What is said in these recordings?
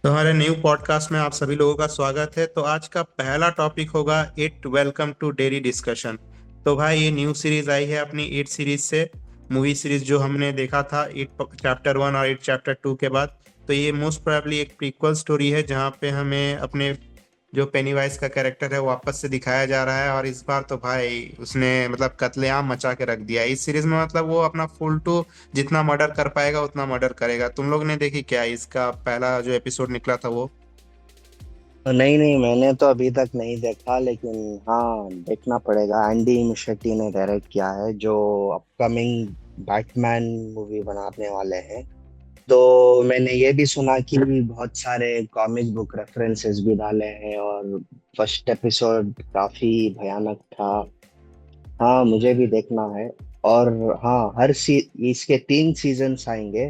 तो हमारे new podcast में आप सभी लोगों का स्वागत है। तो आज का पहला टॉपिक होगा It. Welcome to daily discussion. तो भाई ये न्यू सीरीज आई है अपनी इट सीरीज से। मूवी सीरीज जो हमने देखा था इट चैप्टर 1 और इट चैप्टर 2 के बाद। तो ये मोस्ट प्रोबेबली एक प्रीक्वल स्टोरी है जहाँ पे हमें अपने जो पेनीवाइज का कैरेक्टर है वो वापस से दिखाया जा रहा है। और इस बार तो भाई उसने मतलब कत्लेआम मचा के रख दिया है इस सीरीज में। मतलब वो अपना फुल टू जितना मर्डर कर पाएगा उतना मर्डर करेगा। तुम लोग ने देखी क्या इसका पहला जो एपिसोड निकला था वो? नहीं नहीं, मैंने तो अभी तक नहीं देखा, लेकिन हाँ देखना पड़ेगा। एंडी मुschietti ने डायरेक्ट किया है, जो अपकमिंग बैटमैन मूवी बनाने वाले हैं। तो मैंने ये भी सुना कि बहुत सारे कॉमिक बुक रेफरेंसेस भी डाले हैं, और फर्स्ट एपिसोड काफी भयानक था। हाँ, मुझे भी देखना है। और हाँ, इसके 3 सीजन्स आएंगे।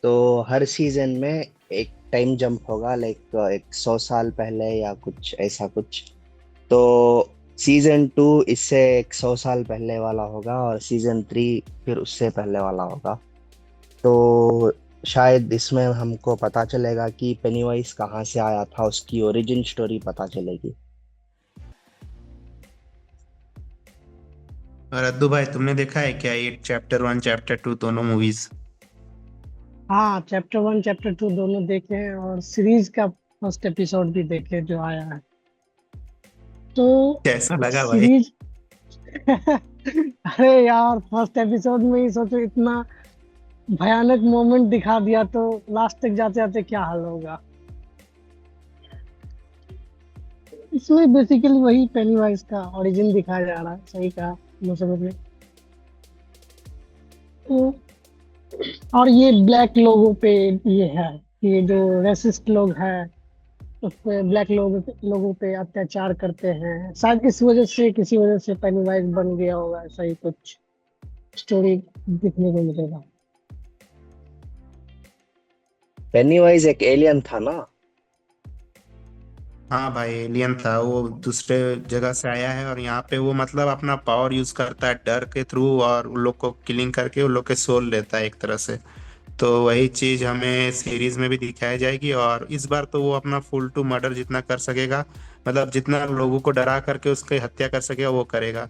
तो हर सीजन में एक टाइम जंप होगा, लाइक 100 साल पहले या कुछ ऐसा कुछ। तो सीजन 2 इससे 100 साल पहले वाला होगा, और सीजन 3 फिर उससे पहले वाला होगा। तो शायद इसमें हमको पता चलेगा कि पेनीवाइज कहाँ से आया था, उसकी ओरिजिन स्टोरी पता चलेगी। और अद्दू भाई तुमने देखा है क्या ये चैप्टर 1 चैप्टर 2 दोनों मूवीज? हाँ, चैप्टर 1 चैप्टर 2 दोनों देखे हैं और सीरीज का फर्स्ट एपिसोड भी देखे जो आया है। तो कैसा लगा भाई? सीरीज अरे यार, फर्स्ट एपिसोड में ही सोचो इतना भयानक मोमेंट दिखा दिया, तो लास्ट तक जाते जाते क्या हाल होगा। इसमें बेसिकली वही पेनीवाइज का ओरिजिन दिखाया जा रहा है, सही कहा मुझे भी। तो और ये ब्लैक लोगों पे ये है, ये जो रेसिस्ट लोग हैं उस पे लोगों पे अत्याचार करते हैं, शायद किसी वजह से पेनीवाइज बन गया होगा, ऐसा ही कुछ स्टोरी देखने को मिलेगा। पेनीवाइज एक एलियन था ना? हाँ भाई एलियन था वो, दूसरे जगह से आया है और यहाँ पे वो मतलब अपना पावर यूज करता है डर के थ्रू, और उन लोग को किलिंग करके उन लोग के सोल लेता है एक तरह से। तो वही चीज हमें सीरीज में भी दिखाई जाएगी। और इस बार तो वो अपना फुल टू मर्डर जितना कर सकेगा, मतलब जितना लोगों को डरा करके उसकी हत्या कर सकेगा वो करेगा।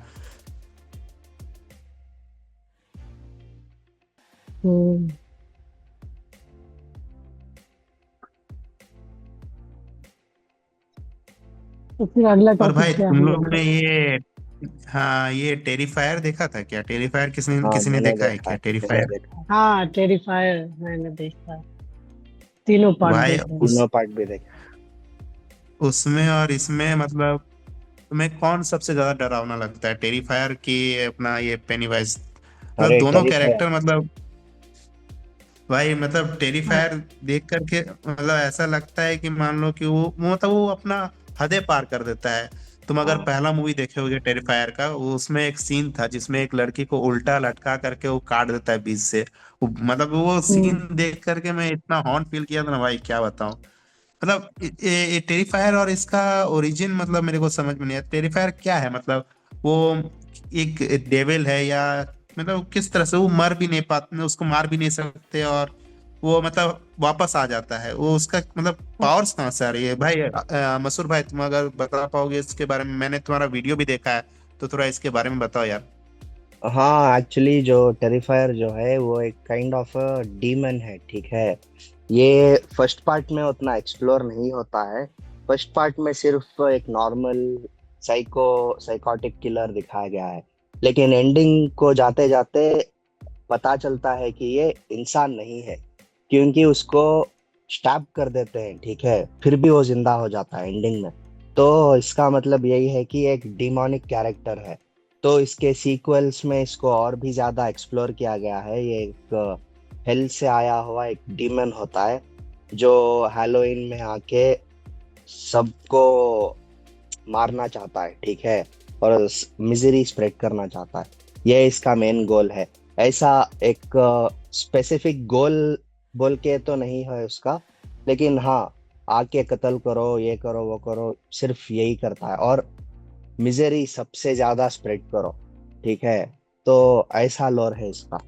हम्म। तो फिर अगला और टॉपिक भाई क्या तुम हम लोग लोग ने का? ये, हाँ ये टेरिफायर देखा था क्या? टेरिफायर किसी हाँ, किसी ने मैंने देखा है देखा क्या है, मैंने टेरिफायर? देखा है। हाँ, टेरिफायर मैंने देखा है, तीनों पार्ट भाई देखे हैं। उस तीनों पार्ट भी देखा। उसमें और इसमें मतलब तुम्हें कौन सबसे ज्यादा डरावना लगता है, टेरिफायर की अपना ये पेनीवाइज? मतलब अरे दोनों टेरिफायर। कैरेक्टर मतलब भाई मतलब हाँ। टेरिफायर देख करके मतलब ऐसा लगता है कि मान लो कि वो मतलब वो अपना हदें पार कर देता है। तुम अगर हाँ। पहला मूवी देखे होगे टेरिफायर का, वो उसमें एक सीन था जिसमें एक लड़की को उल्टा लटका करके वो काट देता है बीच से। मतलब वो हम्म। सीन देख करके मैं इतना हॉन्ट फील किया था ना भाई, क्या बताऊं। मतलब ये टेरिफायर और इसका ओरिजिन मतलब मेरे को समझ में नहीं आया। टेरिफायर क्या है मतलब? वो एक डेविल है या मतलब किस तरह से वो मर भी नहीं पाते, उसको मार भी नहीं सकते, और वो मतलब वापस आ जाता है वो, उसका मतलब पावर्स कहाँ से आ रही है भाई? मसूर भाई तुम अगर बता पाओगे इसके बारे में, मैंने तुम्हारा वीडियो भी देखा है, तो थोड़ा इसके बारे में बताओ यार। हाँ, एक्चुअली जो टेरिफायर जो है वो एक काइंड ऑफ डीमन है, ठीक है। ये फर्स्ट पार्ट में उतना एक्सप्लोर नहीं होता है। फर्स्ट पार्ट में सिर्फ एक नॉर्मल साइकोटिक किलर दिखाया गया है। लेकिन एंडिंग को जाते जाते पता चलता है कि ये इंसान नहीं है, क्योंकि उसको स्टैब कर देते हैं, ठीक है, फिर भी वो जिंदा हो जाता है एंडिंग में। तो इसका मतलब यही है कि एक डिमोनिक कैरेक्टर है। तो इसके सीक्वल्स में इसको और भी ज्यादा एक्सप्लोर किया गया है। ये एक हेल से आया हुआ एक डीमन होता है, जो हैलोइन में आके सबको मारना चाहता है, ठीक है, और मिजरी स्प्रेड करना चाहता है। ये इसका मेन गोल है। ऐसा एक स्पेसिफिक गोल बोल के तो नहीं है उसका, लेकिन हाँ, आके कत्ल करो, ये करो, वो करो, सिर्फ यही करता है। और मिजरी सबसे ज्यादा स्प्रेड करो, ठीक है। तो ऐसा लोर है इसका।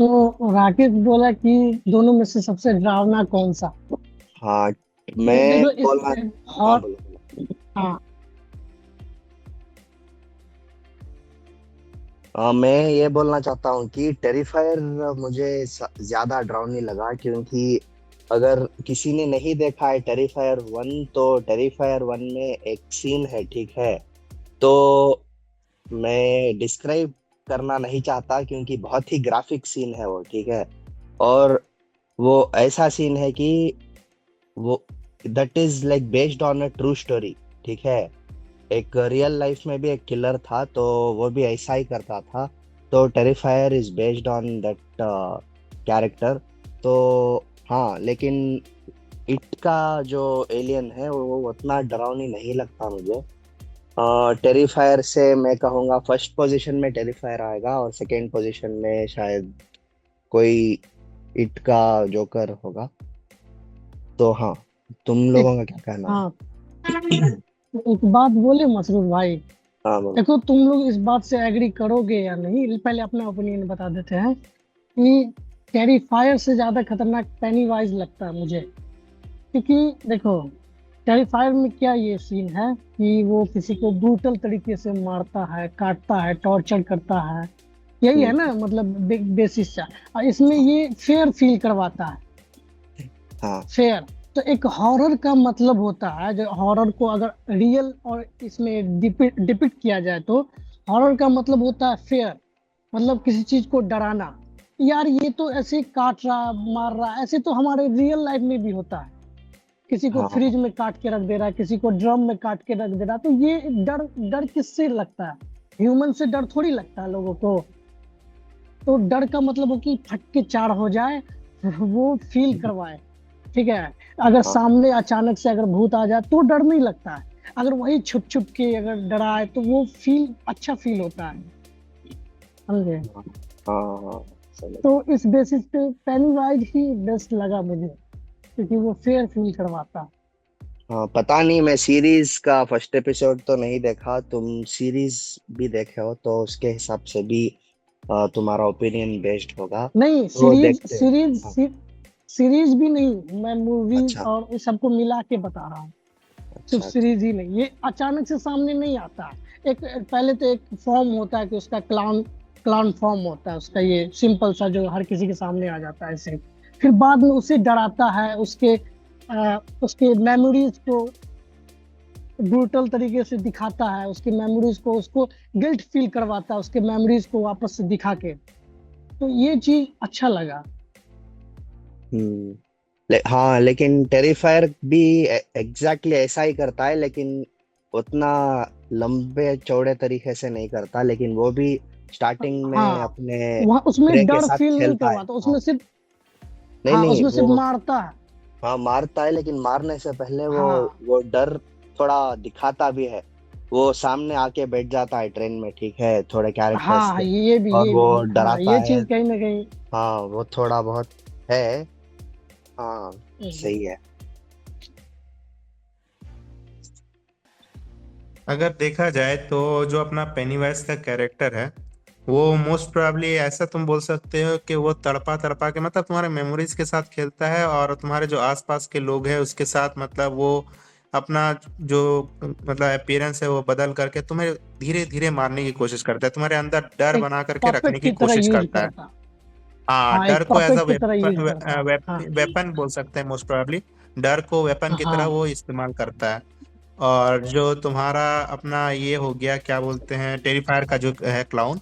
तो राकेश बोला कि दोनों में से सबसे डरावना कौन सा। हाँ, तो मैं देखो इस बोलना। हाँ, और बोलो बोलो। हाँ मैं ये बोलना चाहता हूँ कि टेरिफायर मुझे ज्यादा डरावनी लगा, क्योंकि अगर किसी ने नहीं देखा है टेरिफायर वन, तो टेरिफायर वन में एक सीन है, ठीक है। तो मैं डिस्क्राइब करना नहीं चाहता, क्योंकि बहुत ही ग्राफिक सीन है वो, ठीक है। और वो ऐसा सीन है कि वो that is like based on a true story, ठीक है। एक रियल लाइफ में भी एक किलर था, तो वो भी ऐसा ही करता था। तो terrifier is based on that character. तो हाँ, लेकिन इट का जो एलियन है वो उतना डरावनी नहीं लगता मुझे। टेरिफायर से मैं कहूँगा फर्स्ट पोजीशन में टेरिफायर आएगा, और सेकंड पोजीशन में शायद कोई इट का जोकर होगा। तो हाँ, तुम एक लोगों का क्या कहना हाँ है? एक बात बोले मसरूर भाई। हाँ, बोलो। देखो तुम लोग इस बात से एग्री करोगे या नहीं, पहले अपना ओपिनियन बता देते हैं कि टेरिफायर से ज्यादा खतरनाक पेनीवाइज लगता है मुझे। क्योंकि देखो टेरिफायर में क्या ये सीन है कि वो किसी को ब्रूटल तरीके से मारता है, काटता है, टॉर्चर करता है। यही है हम्म। ना, मतलब बेसिस सा। और इसमें ये फेयर फील करवाता है। हाँ, फेयर। तो एक हॉरर का मतलब होता है, जो हॉरर को अगर रियल और इसमें डिपिक्ट किया जाए तो हॉरर का मतलब होता है फेयर। मतलब किसी चीज को डराना। यार ये तो ऐसे काट रहा मार रहा, ऐसे तो हमारे रियल लाइफ में भी होता है। किसी को हाँ, फ्रिज में काट के रख दे रहा है, किसी को ड्रम में काट के रख दे रहा है, तो ये डर डर किससे लगता है। ह्यूमन से डर थोड़ी लगता है लोगों को। तो डर का मतलब हो कि फट के चार हो जाए, वो फील करवाए। ठीक है। अगर हाँ, सामने अचानक से अगर भूत आ जाए तो डर नहीं लगता है। अगर वही छुप छुप के अगर डराए तो वो फील अच्छा फील होता है। समझे। हाँ, हाँ, हाँ, समझ। तो इस बेसिस पे पेनीवाइज ही बेस्ट लगा मुझे, क्योंकि वो फेयर फील करवाता। हाँ, पता नहीं, मैं सीरीज का फर्स्ट एपिसोड तो नहीं देखा। तुम सीरीज भी देखे हो तो उसके हिसाब से भी तुम्हारा ओपिनियन बेस्ड होगा, नहीं, तो सीरीज देखते हैं। सीरीज हाँ, सीरीज भी नहीं, मैं मूवीज अच्छा, और इस सबको मिला के बता रहा हूँ। सिर्फ अच्छा, अच्छा। सीरीज ही नहीं, ये अचानक से सामने नहीं आता है। एक पहले तो एक फॉर्म होता है कि उसका क्लाउन क्लाउन फॉर्म होता है उसका, ये सिंपल सा जो हर किसी के सामने आ जाता है ऐसे। फिर बाद में उसे डराता है, उसके मेमोरीज को ब्रूटल तरीके से दिखाता है, उसकी मेमोरीज को उसको गिल्ट फील करवाता है, उसके मेमोरीज को वापस से दिखा के। तो ये चीज अच्छा लगा। हम्म। हाँ, लेकिन टेरिफायर भी एग्जैक्टली ऐसा ही करता है, लेकिन उतना लंबे चौड़े तरीके से नहीं करता, लेकिन वो भी स्टार्टिंग में हाँ, अपने वहाँ प्रे उसमें के डर साथ फील नहीं खेलता है। करवाता, हाँ, उसमें सिर्फ नहीं, हाँ नहीं, उसमें सिर्फ वो मारता है। हाँ मारता है, लेकिन मारने से पहले हाँ वो डर थोड़ा दिखाता भी है। वो सामने आके बैठ जाता है ट्रेन में, ठीक है, थोड़े कैरेक्टर्स हाँ, के, और ये वो भी हाँ, डराता ये है। चीज कहीं ना कहीं। हाँ, वो थोड़ा बहुत है। हाँ, हम्म, सही है। अगर देखा जाए तो जो अपना पेनीवाइज का कैरेक्टर है, वो मोस्ट प्रोबेबली ऐसा तुम बोल सकते हो कि वो तड़पा तड़पा के मतलब तुम्हारे मेमोरीज के साथ खेलता है, और तुम्हारे जो आसपास के लोग हैं उसके साथ मतलब वो अपना जो मतलब अपीयरेंस है वो बदल करके तुम्हें धीरे धीरे मारने की कोशिश करता है, तुम्हारे अंदर डर एक बना करके पपेट रखने की की तरह कोशिश यूज करता है। करता। हाँ, हाँ, डर एक को एज अ पपेट की तरह यूज करता। हाँ वेपन बोल सकते हैं मोस्ट प्रोबेबली। डर को वेपन की तरह हाँ वो इस्तेमाल करता है। और जो तुम्हारा अपना ये हो गया क्या बोलते हैं टेरिफायर का जो है क्लाउन,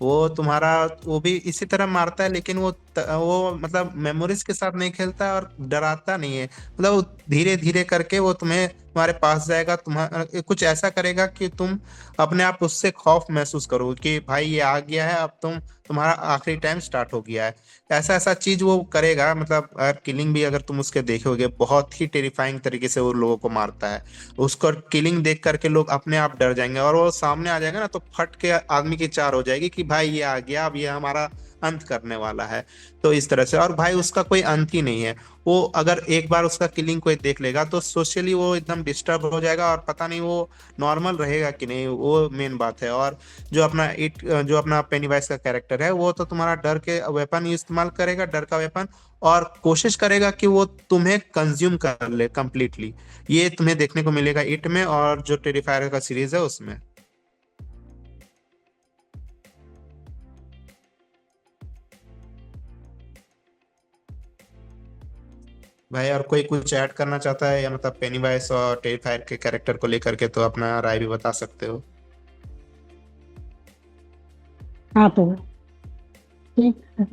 वो तुम्हारा वो भी इसी तरह मारता है, लेकिन वो मतलब मेमोरीज के साथ नहीं खेलता है और डराता नहीं है, मतलब वो धीरे धीरे करके वो तुम्हारे पास जाएगा, तुम्हारा कुछ ऐसा करेगा कि तुम अपने आप उससे खौफ महसूस करो कि भाई ये आ गया है, अब तुम्हारा आखिरी टाइम स्टार्ट हो गया है। ऐसा ऐसा चीज वो करेगा, मतलब अगर किलिंग भी अगर तुम उसके देखोगे बहुत ही टेरिफाइंग तरीके से वो लोगों को मारता है। उसको किलिंग देख करके लोग अपने आप डर जाएंगे, और वो सामने आ जाएगा ना तो फट के आदमी की चार हो जाएगी कि भाई ये आ गया, अब ये हमारा अंत करने वाला है। तो इस तरह से, और भाई उसका कोई अंत ही नहीं है। वो अगर एक बार उसका किलिंग कोई देख लेगा तो सोशली वो एकदम डिस्टर्ब हो जाएगा, और पता नहीं वो नॉर्मल रहेगा कि नहीं, वो मेन बात है। और जो अपना पेनीवाइज का कैरेक्टर है, वो तो तुम्हारा डर के वेपन इस्तेमाल करेगा, डर का वेपन, और कोशिश करेगा कि वो तुम्हें कंज्यूम कर ले कंप्लीटली। ये तुम्हें देखने को मिलेगा इट में, और जो टेरिफायर का सीरीज है उसमें। भाई और कोई कुछ ऐड करना चाहता है, या मतलब पेनीवाइज और टेरिफायर के कैरेक्टर को लेकर के, तो अपना राय भी बता सकते हो। हाँ तो ठीक है।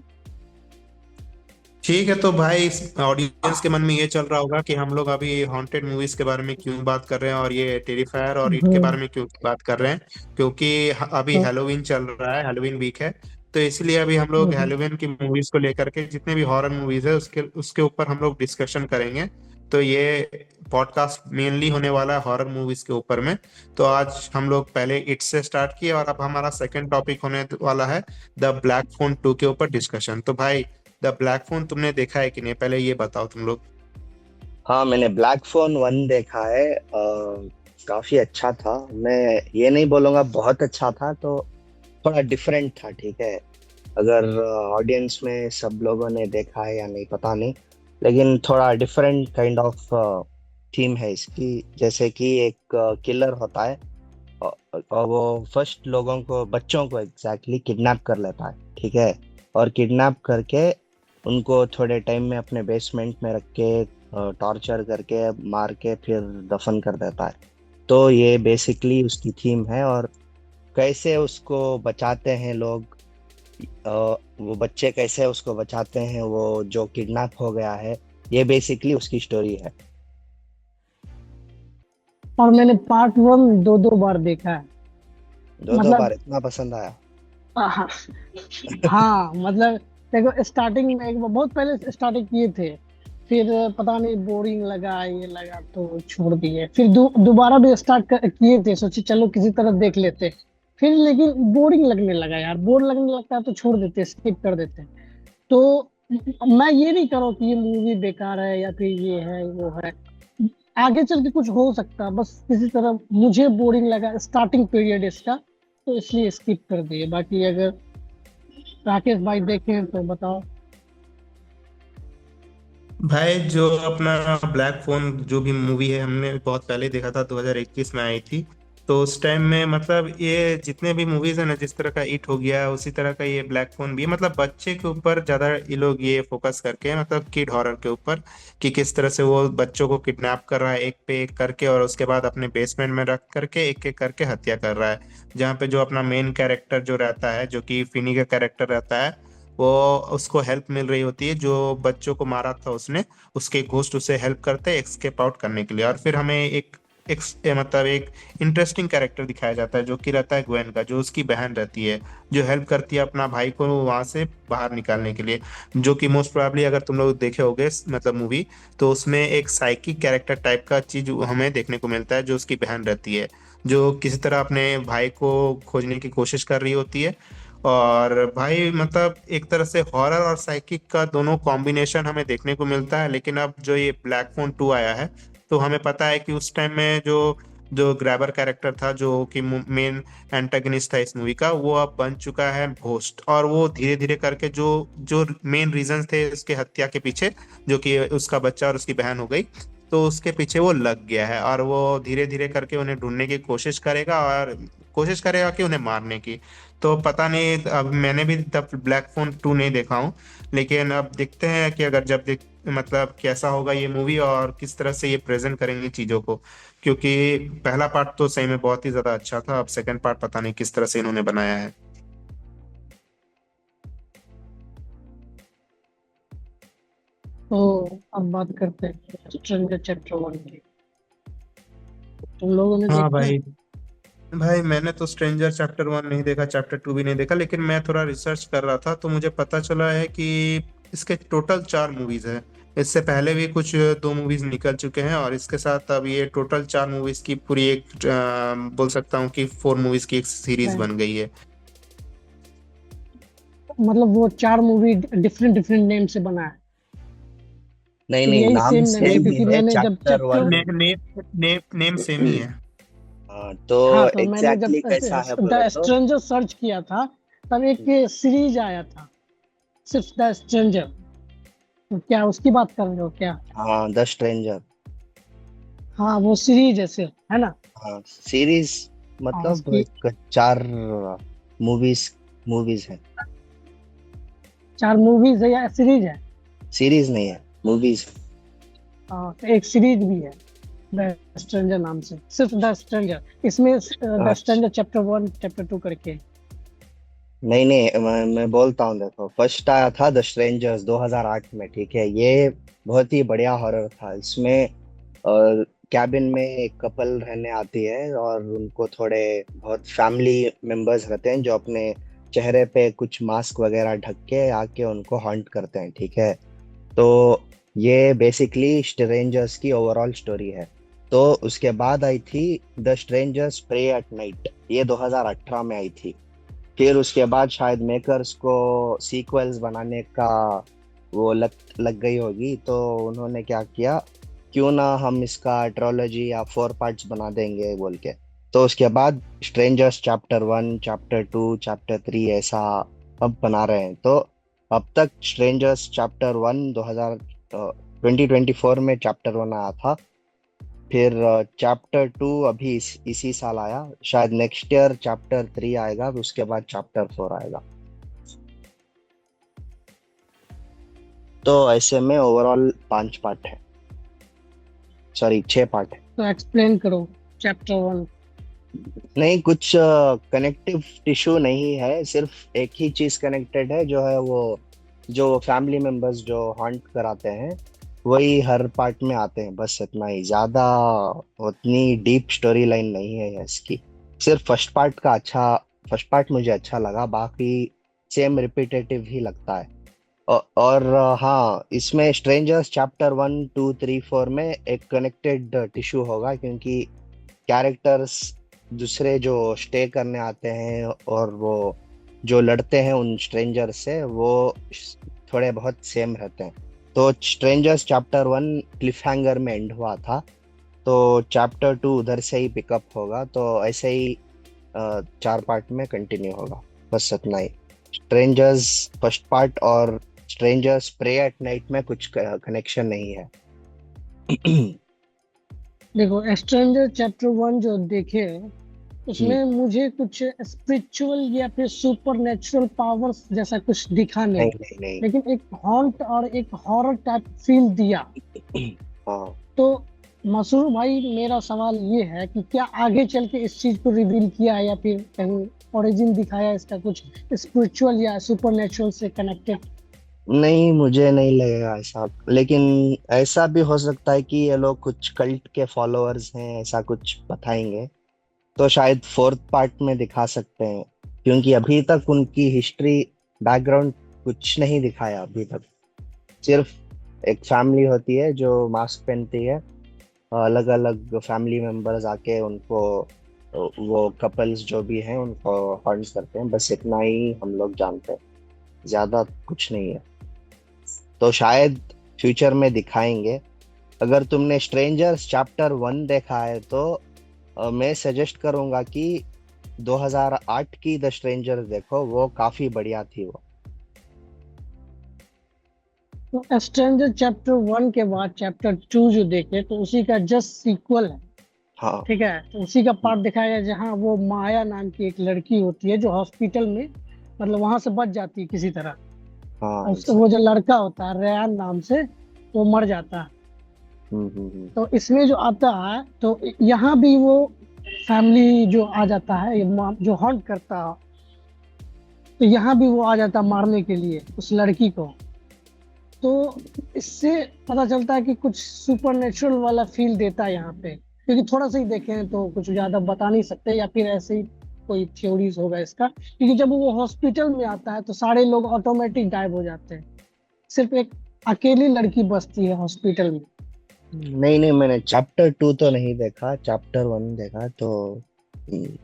ठीक है, तो भाई ऑडियंस के मन में ये चल रहा होगा कि हम लोग अभी हॉन्टेड मूवीज के बारे में क्यों बात कर रहे हैं, और ये टेरिफायर और इट के हम्म। बारे में क्यों बात कर रहे हैं। क्योंकि अभी तो हैलोवीन चल रहा है, हैलोवीन वीक है। तो इसलिए अभी हम लोग हम्म, हैलोवीन की मूवीज को लेकर के, जितने भी हॉरर मूवीज है उसके उसके ऊपर हम लोग डिस्कशन करेंगे। तो ये पॉडकास्ट मेनली होने वाला है हॉरर मूवीज के ऊपर में। तो आज हम लोग पहले इट से स्टार्ट किए, और अब हमारा सेकंड टॉपिक होने वाला है द ब्लैक फोन 2 के ऊपर डिस्कशन। तो भाई द ब्लैक फोन तुमने देखा है कि नहीं, पहले ये बताओ तुम लोग। हाँ, मैंने ब्लैक फोन 1 देखा है। काफी अच्छा था। मैं ये नहीं बोलूंगा बहुत अच्छा था, तो थोड़ा डिफरेंट था, ठीक है। अगर ऑडियंस में सब लोगों ने देखा है या नहीं पता नहीं, लेकिन थोड़ा डिफरेंट काइंड ऑफ थीम है इसकी। जैसे कि एक किलर होता है, और वो फर्स्ट लोगों को, बच्चों को एग्जैक्टली किडनैप कर लेता है, ठीक है। और किडनैप करके उनको थोड़े टाइम में अपने बेसमेंट में रख के टॉर्चर करके मार के फिर दफन कर देता है। तो ये बेसिकली उसकी थीम है। और कैसे उसको बचाते हैं लोग, अ, वो बच्चे कैसे उसको बचाते हैं, वो जो किडनैप हो गया है, ये बेसिकली उसकी स्टोरी है। और मैंने पार्ट 1 दो बार देखा है। दो दो मतलब बार इतना पसंद आया? हाँ। हाँ, मतलब देखो स्टार्टिंग में एक बार बहुत पहले स्टार्टिंग किए थे। फिर पता नहीं बोरिंग लगा, ये लगा तो छोड़ दिए। फिर दोबारा भी स्टार्ट किए थे, सोचे चलो किसी तरह देख लेते। फिर लेकिन बोरिंग लगने लगा यार, बोर लगने लगता है तो छोड़ देते, स्किप कर देते। तो मैं ये नहीं करूँ कि ये मूवी बेकार है या फिर ये है वो है। आगे चल के कुछ हो सकता है, बस किसी तरह मुझे बोरिंग लगा स्टार्टिंग पीरियड इसका, तो इसलिए स्किप कर दिए। बाकी अगर राकेश भाई देखें तो बताओ। भाई जो अपना ब्लैक फोन जो भी मूवी है, हमने बहुत पहले देखा था, 2021 में आई थी। तो उस टाइम में मतलब ये जितने भी मूवीज है ना, जिस तरह का इट हो गया उसी तरह का ये ब्लैक फोन भी है। मतलब बच्चे के ऊपर ज्यादा ये लोग ये फोकस करके, मतलब किड हॉरर के ऊपर, कि किस तरह से वो बच्चों को किडनैप कर रहा है एक पे एक करके, और उसके बाद अपने बेसमेंट में रख करके एक एक करके हत्या कर रहा है। जहाँ पे जो अपना मेन कैरेक्टर जो रहता है, जो कि फिनी का कैरेक्टर रहता है, वो उसको हेल्प मिल रही होती है, जो बच्चों को मारा था उसने, उसके घोस्ट उसे हेल्प करते हैं एस्केप आउट करने के लिए। और फिर हमें मतलब एक इंटरेस्टिंग कैरेक्टर दिखाया जाता है, जो कि रहता है ग्वेन का, जो उसकी बहन रहती है, जो हेल्प करती है अपना भाई को वहां से बाहर निकालने के लिए। जो कि मोस्ट प्रोबेबली अगर तुम लोग देखे होगे मतलब मूवी, तो उसमें एक साइकिक कैरेक्टर टाइप का चीज हमें देखने को मिलता है, जो उसकी बहन रहती है, जो किसी तरह अपने भाई को खोजने की कोशिश कर रही होती है। और भाई मतलब एक तरह से हॉरर और साइकिक का दोनों कॉम्बिनेशन हमें देखने को मिलता है। लेकिन अब जो ये ब्लैक फोन 2 आया है, तो हमें पता है कि उस टाइम में जो जो ग्रैबर कैरेक्टर था, जो कि मेन एंटागनिस्ट था इस मूवी का, वो अब बन चुका है घोस्ट। और वो धीरे धीरे करके जो जो मेन रीजंस थे उसके हत्या के पीछे, जो कि उसका बच्चा और उसकी बहन हो गई, तो उसके पीछे वो लग गया है, और वो धीरे धीरे करके उन्हें ढूंढने की कोशिश करेगा, और कोशिश करेगा कि उन्हें मारने की। तो पता नहीं, अब मैंने भी द ब्लैक फोन 2 नहीं देखा हूँ। लेकिन अब देखते हैं कि अगर जब देख मतलब कैसा होगा ये मूवी, और किस तरह से ये प्रेजेंट करेंगे चीजों को। क्योंकि पहला पार्ट तो सही में बहुत ही ज्यादा अच्छा था, अब सेकंड पार्ट पता नहीं किस तरह से इन्होंने बनाया है। तो अब बात करते हैं स्ट्रेंजर चैप्टर 1 की। तुम लोगों ने हाँ देखा है? भाई। भाई मैंने तो स्ट्रेंजर चैप्टर 1 नहीं देखा, चैप्टर 2 भी नहीं देखा, लेकिन मैं थोड़ा रिसर्च कर रहा था तो मुझे पता चला है कि इसके टोटल 4 मूवीज है। इससे पहले भी कुछ 2 मूवीज निकल चुके हैं, और इसके साथ अब ये टोटल 4 मूवीज की पूरी एक बोल सकता हूँ कि 4 मूवीज की एक सीरीज मैं बन गई है। मतलब वो 4 मूवी डिफरेंट डिफरेंट नेम से बना है, नहीं तो नहीं, यही नाम सेम नेम है, सेम ही क्योंकि है, मैंने जब चैप्टर चैप्टर, वन। ने, ने, नेम सेम ही है। हाँ तो हाँ, तो मैंने जब एग्जैक्टली कैसा है बोलो द तो। स्ट्रेंजर सर्च किया था, तब एक सीरीज आया था, सिर्फ द स्ट्रेंजर। तो क्या उसकी बात कर रहे हो क्या? हाँ द स्ट्रेंजर। हाँ, वो सीरीज है सिर्फ, है ना? हाँ सीरीज, हाँ, मतलब उसकी एक 4 मूवीज मूवीज है। 4 मूवीज है या सीरीज है? सीरीज नहीं है, मूवीज। हाँ, तो एक सीरीज भी है द स्ट्रेंजर नाम से, सिर्फ द स्ट्रेंजर। इसमें द अच्छा, स्ट्रेंजर चैप्टर 1 चैप्टर 2 करके। नहीं नहीं, मैं बोलता हूँ, देखो फर्स्ट आया था द स्ट्रेंजर्स 2008 में, ठीक है। ये बहुत ही बढ़िया हॉरर था। इसमें कैबिन में एक कपल रहने आती है और उनको थोड़े बहुत फैमिली मेंबर्स रहते हैं जो अपने चेहरे पे कुछ मास्क वगैरह ढक के आके उनको हॉन्ट करते हैं, ठीक है। तो ये बेसिकली स्ट्रेंजर्स की ओवरऑल स्टोरी है। तो उसके बाद आई थी the Strangers Prey at Night, ये 2018 में आई थी। फिर उसके बाद शायद मेकर्स को सीक्वल्स बनाने का वो लग गई होगी, तो उन्होंने क्या किया, क्यों ना हम इसका ट्रोलॉजी या 4 पार्ट्स बना देंगे बोल के। तो उसके बाद स्ट्रेंजर्स चैप्टर 1, चैप्टर 2, चैप्टर 3 ऐसा अब बना रहे हैं। तो अब तक स्ट्रेंजर्स चैप्टर 1 2024 में चैप्टर 1 आया था। फिर चैप्टर 2 अभी इसी साल आया, शायद नेक्स्ट ईयर चैप्टर 3 आएगा, फिर उसके बाद चैप्टर 4 आएगा। तो ऐसे में ओवरऑल 5 पार्ट है, सॉरी 6 पार्ट है। तो एक्सप्लेन करो चैप्टर 1। नहीं, कुछ कनेक्टिव टिश्यू नहीं है, सिर्फ एक ही चीज कनेक्टेड है, जो है वो जो फैमिली मेंबर्स जो हॉन्ट कराते हैं वही हर पार्ट में आते हैं, बस इतना ही। ज्यादा उतनी डीप स्टोरी लाइन नहीं है इसकी। सिर्फ फर्स्ट पार्ट मुझे अच्छा लगा, बाकी सेम रिपीटेटिव ही लगता है। और हाँ, इसमें स्ट्रेंजर्स चैप्टर 1, 2, 3, 4 में एक कनेक्टेड टिश्यू होगा, क्योंकि कैरेक्टर्स दूसरे जो स्टे करने आते हैं और वो जो लड़ते हैं उन स्ट्रेंजर्स से, वो थोड़े बहुत सेम रहते हैं। तो स्ट्रेंजर्स चैप्टर 1 क्लिफ हैंगर में एंड हुआ था, तो चैप्टर 2 उधर से ही पिकअप होगा, तो ऐसे ही 4 पार्ट में कंटिन्यू होगा, बस इतना ही। स्ट्रेंजर्स फर्स्ट पार्ट और स्ट्रेंजर्स प्रे एट नाइट में कुछ कनेक्शन नहीं है। देखो, स्ट्रेंजर चैप्टर 1 जो देखे, हम्म, उसमें मुझे कुछ स्पिरिचुअल या फिर सुपर नेचुरल पावर्स जैसा कुछ दिखा नहीं नहीं, नहीं नहीं। लेकिन एक हॉन्ट और एक हॉरर टाइप फील दिया। हाँ तो मसूर भाई, मेरा सवाल ये है कि क्या आगे चल के इस चीज को रिवील किया है या फिर कहीं ओरिजिन दिखाया इसका कुछ स्पिरिचुअल या सुपर नेचुरल से कनेक्टेड? नहीं, मुझे नहीं लगेगा ऐसा, लेकिन ऐसा भी हो सकता है कि ये लोग कुछ कल्ट के फॉलोअर्स हैं, ऐसा कुछ बताएंगे, तो शायद फोर्थ पार्ट में दिखा सकते हैं। क्योंकि अभी तक उनकी हिस्ट्री बैकग्राउंड कुछ नहीं दिखाया अभी तक। सिर्फ एक फैमिली होती है जो मास्क पहनती है, अलग अलग फैमिली मेंबर्स आके उनको, वो कपल्स जो भी हैं उनको हॉन्ट करते हैं, बस इतना ही हम लोग जानते हैं, ज्यादा कुछ नहीं है। तो शायद फ्यूचर में दिखाएंगे। अगर तुमने स्ट्रेंजर्स चैप्टर 1 देखा है तो मैं सजेस्ट करूंगा कि 2008 की द स्ट्रेंजर्स देखो, वो काफी बढ़िया थी वो। तो स्ट्रेंजर चैप्टर 1 के बाद चैप्टर 2 जो देखे, तो उसी का जस्ट सीक्वल है। हाँ ठीक है, तो उसी का पार्ट दिखाया गया जहाँ वो माया नाम की एक लड़की होती है जो हॉस्पिटल में, मतलब वहां से बच जाती है किसी तरह। और हाँ वो जो लड़का होता है रेयान नाम से, वो मर जाता है। तो इसमें जो आता है, तो यहाँ भी वो फैमिली जो आ जाता है, ये जो हॉन्ट करता है, तो यहाँ भी वो आ जाता है मारने के लिए उस लड़की को। तो इससे पता चलता है कि कुछ सुपर नेचुरल वाला फील देता है यहाँ पे, क्योंकि थोड़ा सा ही देखे हैं तो कुछ ज्यादा बता नहीं सकते, या फिर ऐसे ही कोई थ्योरीज होगा इसका। क्योंकि जब वो हॉस्पिटल में आता है तो सारे लोग ऑटोमेटिक गायब हो जाते हैं, सिर्फ एक अकेली लड़की बचती है हॉस्पिटल में। नहीं नहीं, मैंने चैप्टर 2 तो नहीं देखा, चैप्टर 1 देखा, तो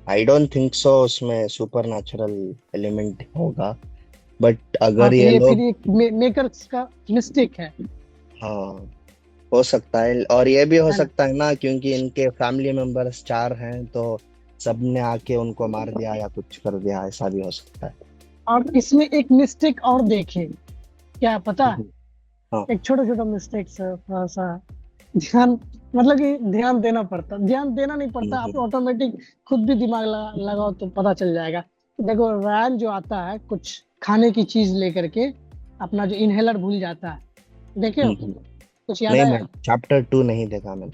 आई डोंट थिंक सो उसमें सुपर नेचुरल एलिमेंट होगा। बट हाँ, अगर तो ये ये फिर लोग, एक मेकर्स का मिस्टेक हाँ हो सकता है, और ये भी हो है ना। सकता है ना, क्योंकि इनके फैमिली मेंबर्स 4 हैं तो सबने आके उनको मार दिया या कुछ कर दिया, ऐसा भी हो सकता है। और इसमें एक मिस्टेक और देखे, क्या पता है? हाँ। एक छोटा छोटा मिस्टेक से थोड़ा सा ध्यान, मतलब कि ध्यान देना पड़ता, ध्यान देना नहीं पड़ता, आप हम्म। ऑटोमेटिक खुद भी दिमाग लगाओ तो पता चल जाएगा। देखो, रैन जो आता है कुछ खाने की चीज लेकर के, अपना जो इनहेलर भूल जाता है, देखे हो? हम्म। कुछ याद नहीं, आया? मैं चैप्टर 2 नहीं देखा मैंने।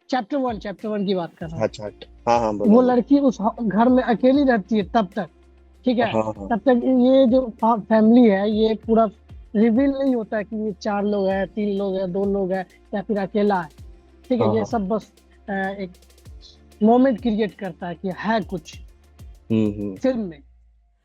चैप्टर 1 की बात कर रहा हूँ। अच्छा। हाँ हाँ, बोलो वो बोलो। लड़की उस घर में अकेली रहती है तब तक, ठीक है। हाँ हाँ। तब तक ये जो फैमिली है ये पूरा रिवील नहीं होता है कि ये 4 लोग हैं, 3 लोग हैं, 2 लोग हैं, या फिर अकेला है। ठीक है, हाँ ये हाँ। सब बस एक मोमेंट क्रिएट करता है कि है कुछ हम्म। फिल्म में।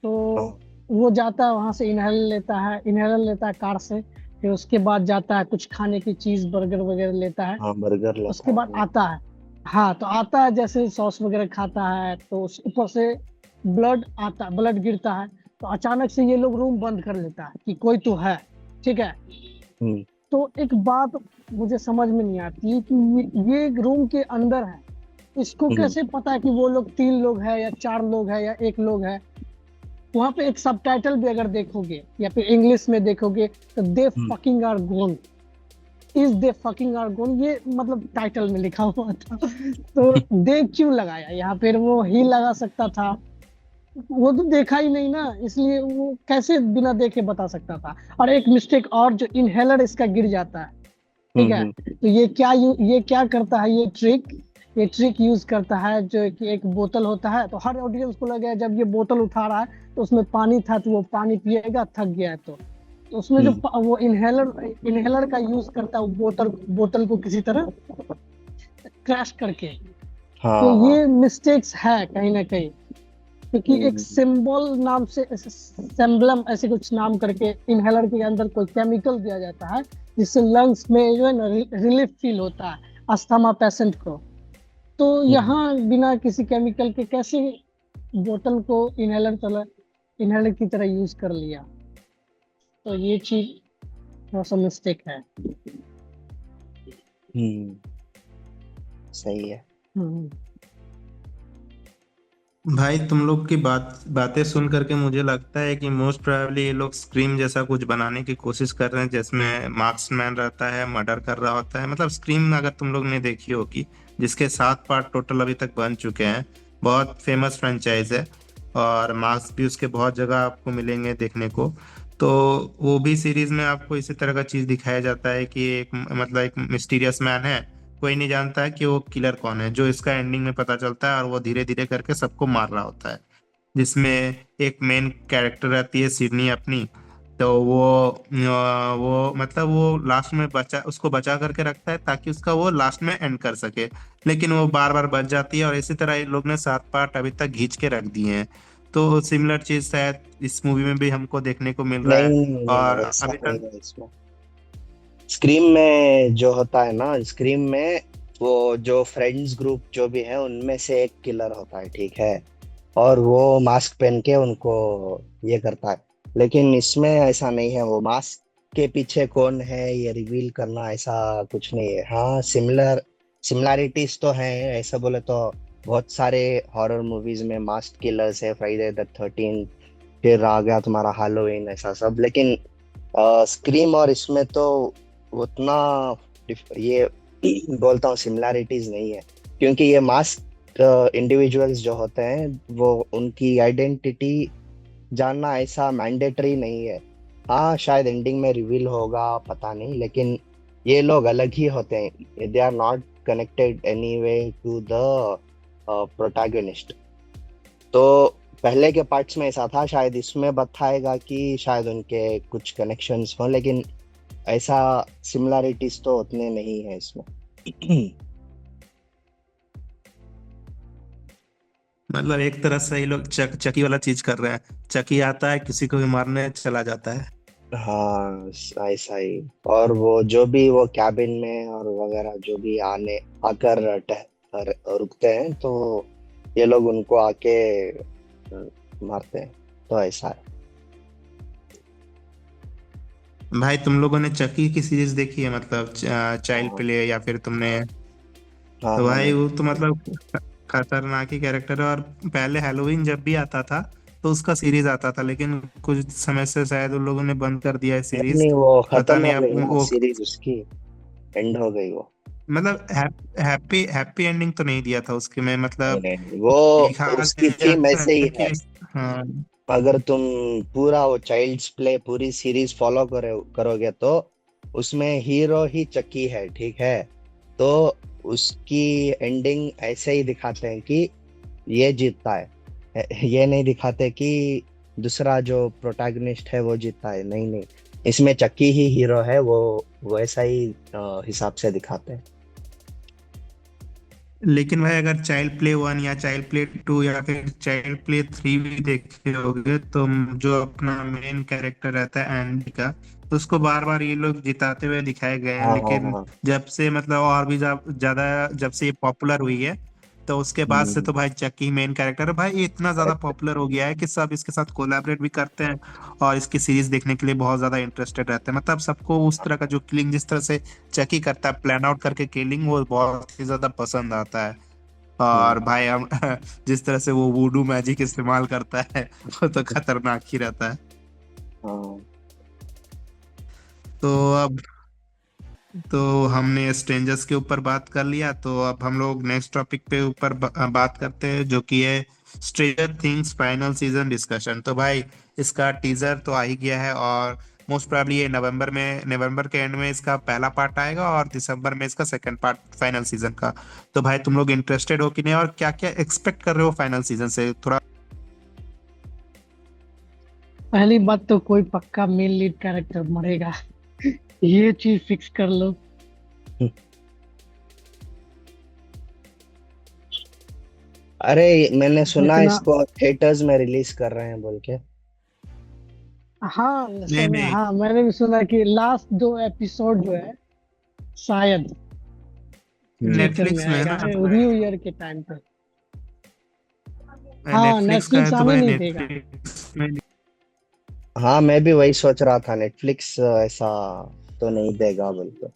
तो हाँ वो जाता है वहां से, इनहेलर लेता है कार से। फिर उसके बाद जाता है कुछ खाने की चीज, बर्गर वगैरह लेता है। हाँ, बर्गर लेता उसके है बाद आता है, हाँ, तो आता है जैसे सॉस वगैरह खाता है तो उस ऊपर से ब्लड गिरता है। तो अचानक से ये लोग रूम बंद कर लेता है कि कोई तो है, ठीक है। हम्म तो एक बात मुझे समझ में नहीं आती कि ये रूम के अंदर है, इसको हम्म कैसे पता है कि वो लोग 3 लोग है या 4 लोग है या 1 लोग है? वहां पे एक सबटाइटल भी अगर देखोगे या फिर इंग्लिश में देखोगे तो they hmm fucking are gone, is they fucking are gone, ये मतलब टाइटल में लिखा हुआ था। तो दे क्यों लगाया यहाँ पर? वो ही लगा सकता था, वो तो देखा ही नहीं ना, इसलिए वो कैसे बिना देखे बता सकता था। और एक मिस्टेक और, जो इनहेलर इसका गिर जाता है, ठीक है। हम्म। तो ये क्या करता है, ये ट्रिक यूज करता है, जो कि एक बोतल होता है, तो हर ऑडियंस को लगे जब ये बोतल उठा रहा है तो उसमें पानी था, तो वो पानी पिएगा, थक गया है तो उसमें जो हम्म। वो इनहेलर का यूज करता है, वो बोतल को किसी तरह क्रैश करके। तो हाँ हाँ। ये मिस्टेक्स है कहीं ना कहीं, क्योंकि एक हम्म सिंबल नाम से, सेम्बलम ऐसे कुछ नाम करके, इनहेलर के अंदर कोई केमिकल दिया जाता है जिससे लंग्स में जो है ना रिलीफ फील होता है अस्थमा पेशेंट को। तो हम्म। यहाँ बिना किसी केमिकल के कैसे बोतल को इनहेलर की तरह यूज कर लिया? तो ये चीज थोड़ा सा मिस्टेक है। हम्म, सही है। हम्म। भाई तुम लोग की बातें सुन करके मुझे लगता है कि मोस्ट प्रोबेबली ये लोग स्क्रीम जैसा कुछ बनाने की कोशिश कर रहे हैं, जिसमें मार्क्समैन रहता है, मर्डर कर रहा होता है। मतलब स्क्रीम अगर तुम लोग ने देखी होगी, जिसके 7 पार्ट टोटल अभी तक बन चुके हैं, बहुत फेमस फ्रेंचाइज है। और मार्क्स भी उसके बहुत जगह आपको मिलेंगे देखने को। तो वो भी सीरीज में आपको इसी तरह का चीज दिखाया जाता है कि एक मतलब एक मिस्टीरियस मैन है, कोई नहीं जानता है कि वो किलर कौन है, जो इसका एंडिंग में पता चलता है, और वो धीरे धीरे करके सबको मार रहा होता है। जिसमें एक मेन कैरेक्टर रहती है सिडनी अपनी। तो वो मतलब वो लास्ट में बचा, उसको बचा करके रखता है ताकि उसका वो लास्ट में एंड कर सके। लेकिन वो बार बार बच जाती है, और इसी तरह इन लोग ने 7 पार्ट अभी तक खींच के रख दिए हैं। तो सिमिलर चीज शायद इस मूवी में भी हमको देखने को मिल रहा नहीं है। नहीं नहीं, और वैसा अभी नहीं तक है इसमें। स्क्रीम में जो होता है ना, स्क्रीम में वो जो फ्रेंड्स ग्रुप जो भी है उनमें से एक किलर होता है, ठीक है। और वो मास्क पहन के उनको ये करता है। लेकिन इसमें ऐसा नहीं है, वो मास्क के पीछे कौन है ये रिवील करना ऐसा कुछ नहीं है। हाँ, सिमिलैरिटीज तो है, ऐसा बोले तो बहुत सारे हॉरर मूवीज में मास्क किलर्स है, फ्राइडे द 13, फिर आ गया तुम्हारा हैलोवीन, ऐसा सब। लेकिन स्क्रीम और इसमें तो उतना ये बोलता हूँ सिमिलैरिटीज नहीं है, क्योंकि ये मास्क इंडिविजुअल्स जो होते हैं वो उनकी आइडेंटिटी जानना ऐसा मैंडेटरी नहीं है। हाँ, शायद एंडिंग में रिवील होगा, पता नहीं, लेकिन ये लोग अलग ही होते हैं, they are not connected any way to the protagonist. तो पहले के पार्ट्स में ऐसा था, शायद इसमें बताएगा कि शायद उनके कुछ कनेक्शंस हो, लेकिन ऐसा सिमिलैरिटीज तो उतने नहीं है इसमें। मतलब एक तरह से ये लोग चकी वाला चीज कर रहे हैं। चकी आता है, किसी को भी मारने चला जाता है। हाँ, ऐसा ही। और वो जो भी वो कैबिन में और वगैरह जो भी आने आकर रुकते हैं, तो ये लोग उनको आके मारते हैं, तो ऐसा है। भाई तुम लोगों ने चकी की सीरीज देखी है, मतलब चाइल्ड हाँ प्ले, या फिर तुमने? हाँ तो हाँ भाई मैं वो तो मतलब खतरनाक ही कैरेक्टर है। और पहले हैलोवीन जब भी आता था तो उसका सीरीज आता था, लेकिन कुछ समय से शायद उन लोगों ने बंद कर दिया है नहीं सीरीज। नहीं, वो पता खत्म नहीं हो अब गई ना वो सीरीज उसकी, एंड हो गई वो। मतलब हैप्पी हैप्पी एंडिंग तो नहीं दिया था उसके में, नहीं मतलब नहीं नहीं, वो दिखा उसकी दिया थीम था ऐसे ही है। कि हाँ। अगर तुम पूरा वो चाइल्ड्स प्ले पूरी सीरीज फॉलो करोगे तो उसमें हीरो ही चक्की है, ठीक है। तो उसकी एंडिंग ऐसे ही दिखाते हैं कि ये जीतता है। ये नहीं दिखाते कि दूसरा जो प्रोटैगनिस्ट है वो जीतता है, नहीं नहीं, इसमें चक्की ही हीरो है वो, वैसा ही हिसाब से दिखाते हैं। लेकिन भाई अगर चाइल्ड प्ले 1 या चाइल्ड प्ले 2 या फिर चाइल्ड प्ले 3 भी देखे होगे, तो जो अपना मेन कैरेक्टर रहता है एंडी का, तो उसको बार बार ये लोग जिताते हुए दिखाए गए हैं। हाँ हाँ लेकिन हाँ। जब से मतलब और भी ज्यादा जब से ये पॉपुलर हुई है, तो उसके बाद से हम्म, तो भाई चक्की मेन कैरेक्टर है। भाई ये इतना ज्यादा पॉपुलर हो गया है कि सब इसके साथ कोलैबोरेट भी करते हैं और इसकी सीरीज देखने के लिए बहुत ज्यादा इंटरेस्टेड रहते हैं। मतलब सबको उस तरह का जो किलिंग, जिस तरह से चकी करता है प्लान आउट करके किलिंग, वो बहुत ही ज्यादा पसंद आता है। और हम्म, भाई हम जिस तरह से वो वुडू मैजिक इस्तेमाल करता है वो तो खतरनाक ही रहता है। हाँ। तो अब तो हमने स्ट्रेंजर्स के ऊपर बात कर लिया, तो अब हम लोग नेक्स्ट टॉपिक पे ऊपर बात करते हैं, जो कि है stranger things final season discussion. तो भाई इसका टीजर तो आ ही गया है, और मोस्ट प्रोबेबली ये नवंबर के एंड में इसका पहला पार्ट आएगा और दिसंबर में इसका सेकंड पार्ट फाइनल सीजन का। तो भाई तुम लोग इंटरेस्टेड हो कि नहीं, और क्या क्या एक्सपेक्ट कर रहे हो फाइनल सीजन से, थोड़ा? पहली बात तो कोई पक्का मेन लीड कैरेक्टर मरेगा, ये चीज फिक्स कर लो। अरे मैंने सुना जितना, इसको थिएटर्स में रिलीज कर रहे हैं बोल के। हाँ नहीं सुना, नहीं, हाँ मैंने भी सुना कि लास्ट दो एपिसोड जो है शायद थिएटर में नेटफ्लिक्स में है आएगा ना तो न्यू ईयर के टाइम पे। भाई हाँ नेटफ्लिक्स का है नेटफ्लिक्स तो आने भाई नहीं देगा। नेटफ्लिक्स में। हाँ मैं भी वही सोच रहा था, नेटफ्लिक्स ऐसा तो नहीं देगा बोल के।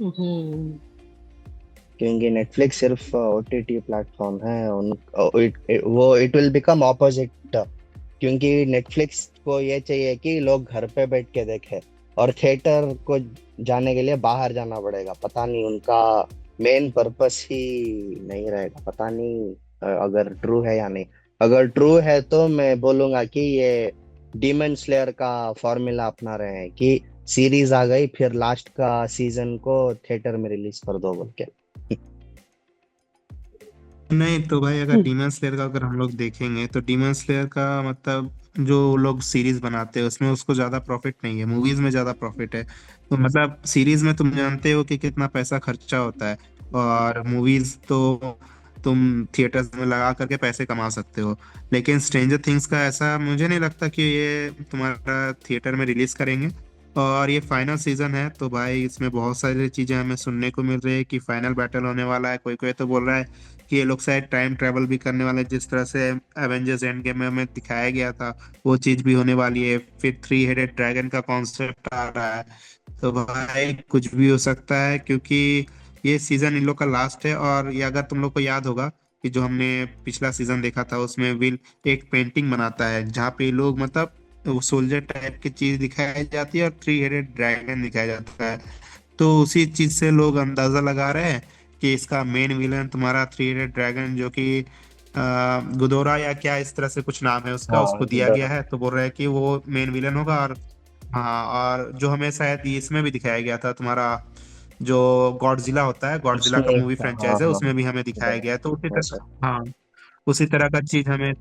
हम्म। क्योंकि नेटफ्लिक्स सिर्फ ओटीटी प्लेटफॉर्म है वो इट विल बिकम ऑपोजिट। क्योंकि नेटफ्लिक्स को ये चाहिए कि लोग घर पे बैठ के देखें, और थिएटर को जाने के लिए बाहर जाना पड़ेगा। पता नहीं उनका मेन पर्पस ही नहीं रहेगा, पता नहीं अगर ट्रू है या नहीं। अगर ट्रू है तो मैं बोलूंगा कि ये डीमन स्लेयर का फॉर्मूला अपना रहे हैं कि सीरीज आ गई फिर लास्ट का सीजन को थिएटर में रिलीज कर दो बोल के। नहीं तो भाई अगर डीमन स्लेयर का अगर हम लोग देखेंगे, तो डीमन स्लेयर का मतलब जो लोग सीरीज बनाते हैं उसमें उसको ज्यादा प्रॉफिट नहीं है, मूवीज में ज्यादा प्रॉफिट है। तो मतलब सीरीज में तुम जानते हो कि कितना पैसा खर्चा होता है, और मूवीज तो तुम थिएटर्स में लगा करके पैसे कमा सकते हो। लेकिन स्ट्रेंजर थिंग्स का ऐसा मुझे नहीं लगता कि ये तुम्हारा थिएटर में रिलीज करेंगे। और ये फाइनल सीजन है, तो भाई इसमें बहुत सारी चीजें हमें सुनने को मिल रही है कि फाइनल बैटल होने वाला है। कोई कोई तो बोल रहा है कि ये लोग शायद टाइम ट्रेवल भी करने वाले हैं, जिस तरह से एवेंजर्स एंड गेम में हमें दिखाया गया था, वो चीज भी होने वाली है। फिर थ्री हेडेड ड्रैगन का कॉन्सेप्ट आ रहा है। तो भाई कुछ भी हो सकता है, क्योंकि ये सीजन इन लोग का लास्ट है। और ये अगर तुम लोग को याद होगा कि जो हमने पिछला सीजन देखा था, उसमें विल एक पेंटिंग बनाता है जहाँ पे लोग मतलब वो सोल्जर टाइप की चीज दिखाई जाती है और थ्री हेडेड ड्रैगन दिखाया जाता है। तो उसी चीज से लोग अंदाजा लगा रहे हैं कि इसका मेन विलन तुम्हारा थ्री हेडेड ड्रैगन, जो कि गुदोरा या क्या इस तरह से कुछ नाम है उसका, हाँ उसको दिया गया है। तो बोल रहे हैं कि वो मेन विलन होगा। और हाँ, और जो हमें शायद इसमें भी दिखाया गया था, तुम्हारा जो गॉडजिला होता है, गॉडजिला का उसमें मूवी हाँ फ्रेंचाइज है, हाँ उसमें भी हमें दिखाया गया है। तो उसी वैसा। तरह हाँ, उसी तरह का चीज हमें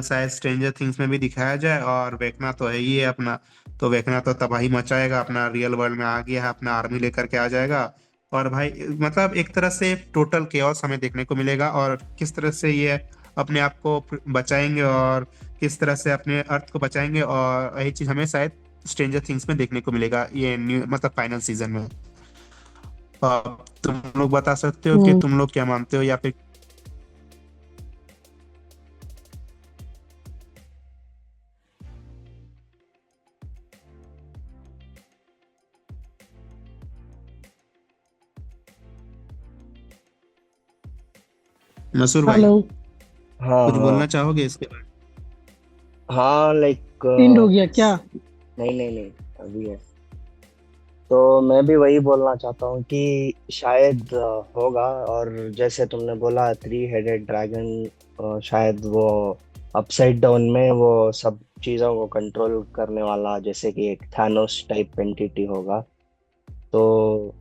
शायद स्ट्रेंजर थिंग्स में भी दिखाया जाए। और वेकना तो है ही है अपना, तो वेकना तो तबाही मचाएगा, अपना रियल वर्ल्ड में आ गया है, अपना आर्मी लेकर के आ जाएगा। और भाई मतलब एक तरह से टोटल केओस हमें देखने को मिलेगा, और किस तरह से ये अपने आप को बचाएंगे, और किस तरह से अपने अर्थ को बचाएंगे, और यही चीज हमें शायद स्ट्रेंजर थिंग्स में देखने को मिलेगा ये न्यू मतलब फाइनल सीजन में। तुम लोग बता सकते हो कि हम्म। तुम लोग क्या मानते हो, या फिर? मसूर भाई, हेलो। हाँ कुछ हाँ बोलना चाहोगे इसके बारे हाँ, लाइक एंड हो गया क्या? नहीं नहीं नहीं, अभी है। तो मैं भी वही बोलना चाहता हूँ कि शायद होगा। और जैसे तुमने बोला, थ्री हेडेड ड्रैगन, शायद वो अपसाइड डाउन में वो सब चीजों को कंट्रोल करने वाला, जैसे कि एक थानोस टाइप एंटिटी होगा। तो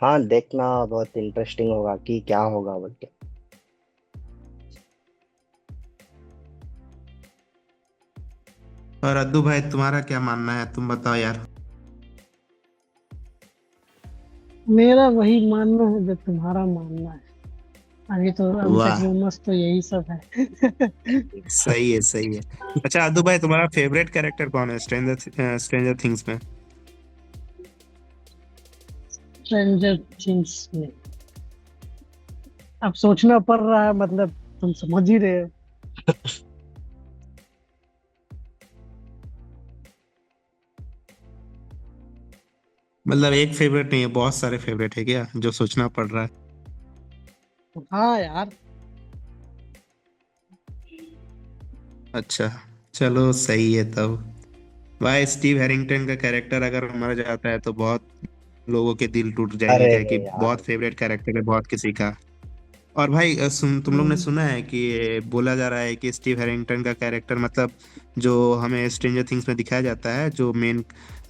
हाँ, देखना बहुत इंटरेस्टिंग होगा कि क्या होगा बोल के। और अद्दू भाई तुम्हारा क्या मानना है, तुम बताओ यार। मेरा वही मानना है जो तुम्हारा मानना है। अभी तक वाह, रूमर्स तो यही सब है। सही है सही है। अच्छा अद्दू भाई, तुम्हारा फेवरेट कैरेक्टर कौन है स्ट्रेंजर थिंग्स में? स्ट्रेंजर थिंग्स में अब सोचना पड़ रहा है, मतलब तुम समझ ही रहे हो। मतलब एक फेवरेट नहीं है, बहुत सारे फेवरेट है क्या जो सोचना पड़ रहा है? हाँ यार। अच्छा, चलो सही है तब। भाई स्टीव हैरिंगटन का कैरेक्टर अगर मर जाता है तो बहुत लोगों के दिल टूट जाएंगे, अरे क्या कि यार। बहुत फेवरेट कैरेक्टर है बहुत किसी का। और भाई तुम लोग ने हम्म, सुना है कि ये बोला जा रहा है कि स्टीव हैरिंगटन का कैरेक्टर, मतलब जो हमें स्ट्रेंजर थिंग्स में दिखाया जाता है, जो मेन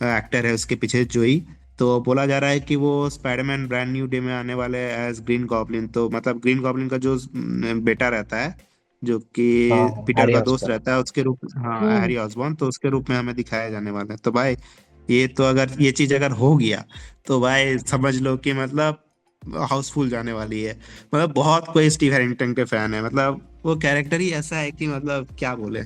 एक्टर है उसके पीछे जोई, तो बोला जा रहा है कि वो स्पाइडरमैन ब्रांड न्यू डे में आने वाले एज ग्रीन गॉब्लिन। तो मतलब ग्रीन गॉब्लिन का जो बेटा रहता है, जो हाँ कि हाँ, पीटर हैरी का दोस्त ऑस्बोर्न। रहता है, उसके रूप, हाँ हम्म, हैरी ऑसबॉर्न, तो उसके रूप में हमें दिखाया जाने वाला है। तो भाई ये तो अगर ये चीज अगर हो गया तो भाई समझ लो कि मतलब हाउसफुल जाने वाली है। मतलब बहुत कोई स्टीव हैरिंगटन के फैन है, मतलब वो कैरेक्टर ही ऐसा है कि मतलब क्या बोले।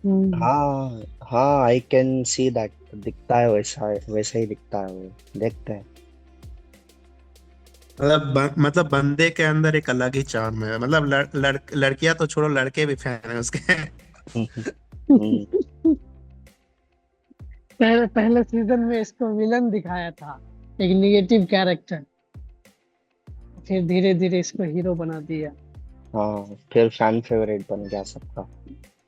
हम्म। हाँ हाँ, आई कैन सी दैट। दिखता है वैसा, वैसा ही दिखता है वो। देखते हैं। मतलब बंदे के अंदर एक अलग ही चार्म है, मतलब लड़कियां तो छोड़ो, लड़के भी फैन है उसके। हम्म हम्म, पहले पहले सीजन में इसको विलन दिखाया था, एक निगेटिव कैरेक्टर। फिर धीरे धीरे इसको हीरो बना दिया। हाँ, फिर फैन फेवरेट बन गया सबका।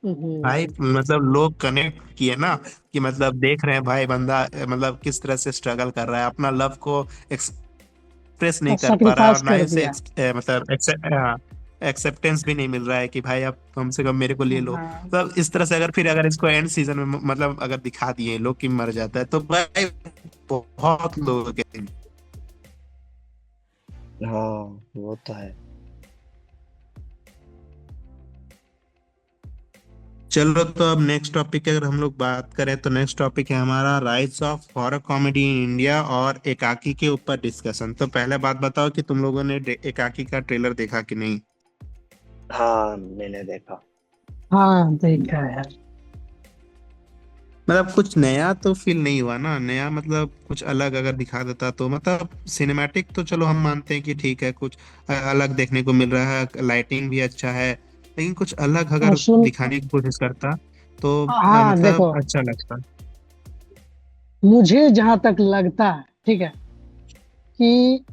भाई हम्म। मतलब लोग कनेक्ट किए ना, कि मतलब देख रहे हैं भाई बंदा मतलब किस तरह से स्ट्रगल कर रहा है, अपना लव को एक्सप्रेस नहीं और कर पा रहा है, और सैक्रिफाइस ना ही कर उसे दिया। मतलब एक्सेप्टेंस भी नहीं मिल रहा है कि भाई अब कम से कम मेरे को ले लो। हाँ। मतलब इस तरह से अगर फिर अगर इसको एंड सीजन में मतलब अगर दिखा दिए लोग कि मर जाता है, तो भाई बहुत लोग के। हाँ, वो तो है। चलो तो अब नेक्स्ट टॉपिक की अगर हम लोग बात करें तो नेक्स्ट टॉपिक है हमारा rise of horror comedy in India और एकाकी के ऊपर डिस्कशन। तो पहले बात बताओ कि तुम लोगों ने एकाकी का ट्रेलर देखा कि नहीं? हाँ, मैंने देखा। हाँ देखा है। मतलब कुछ नया तो फील नहीं हुआ ना, नया मतलब कुछ अलग अगर दिखा देता तो मतलब सिनेमैटिक तो चलो हम मानते हैं कि ठीक है, कुछ अलग देखने को मिल रहा है, लाइटिंग भी अच्छा है, लेकिन कुछ अलग और अगर सुन। दिखाने की कोशिश करता तो हाँ मतलब देखो, अच्छा लगता। मुझे जहां तक लगता है, ठीक है, कि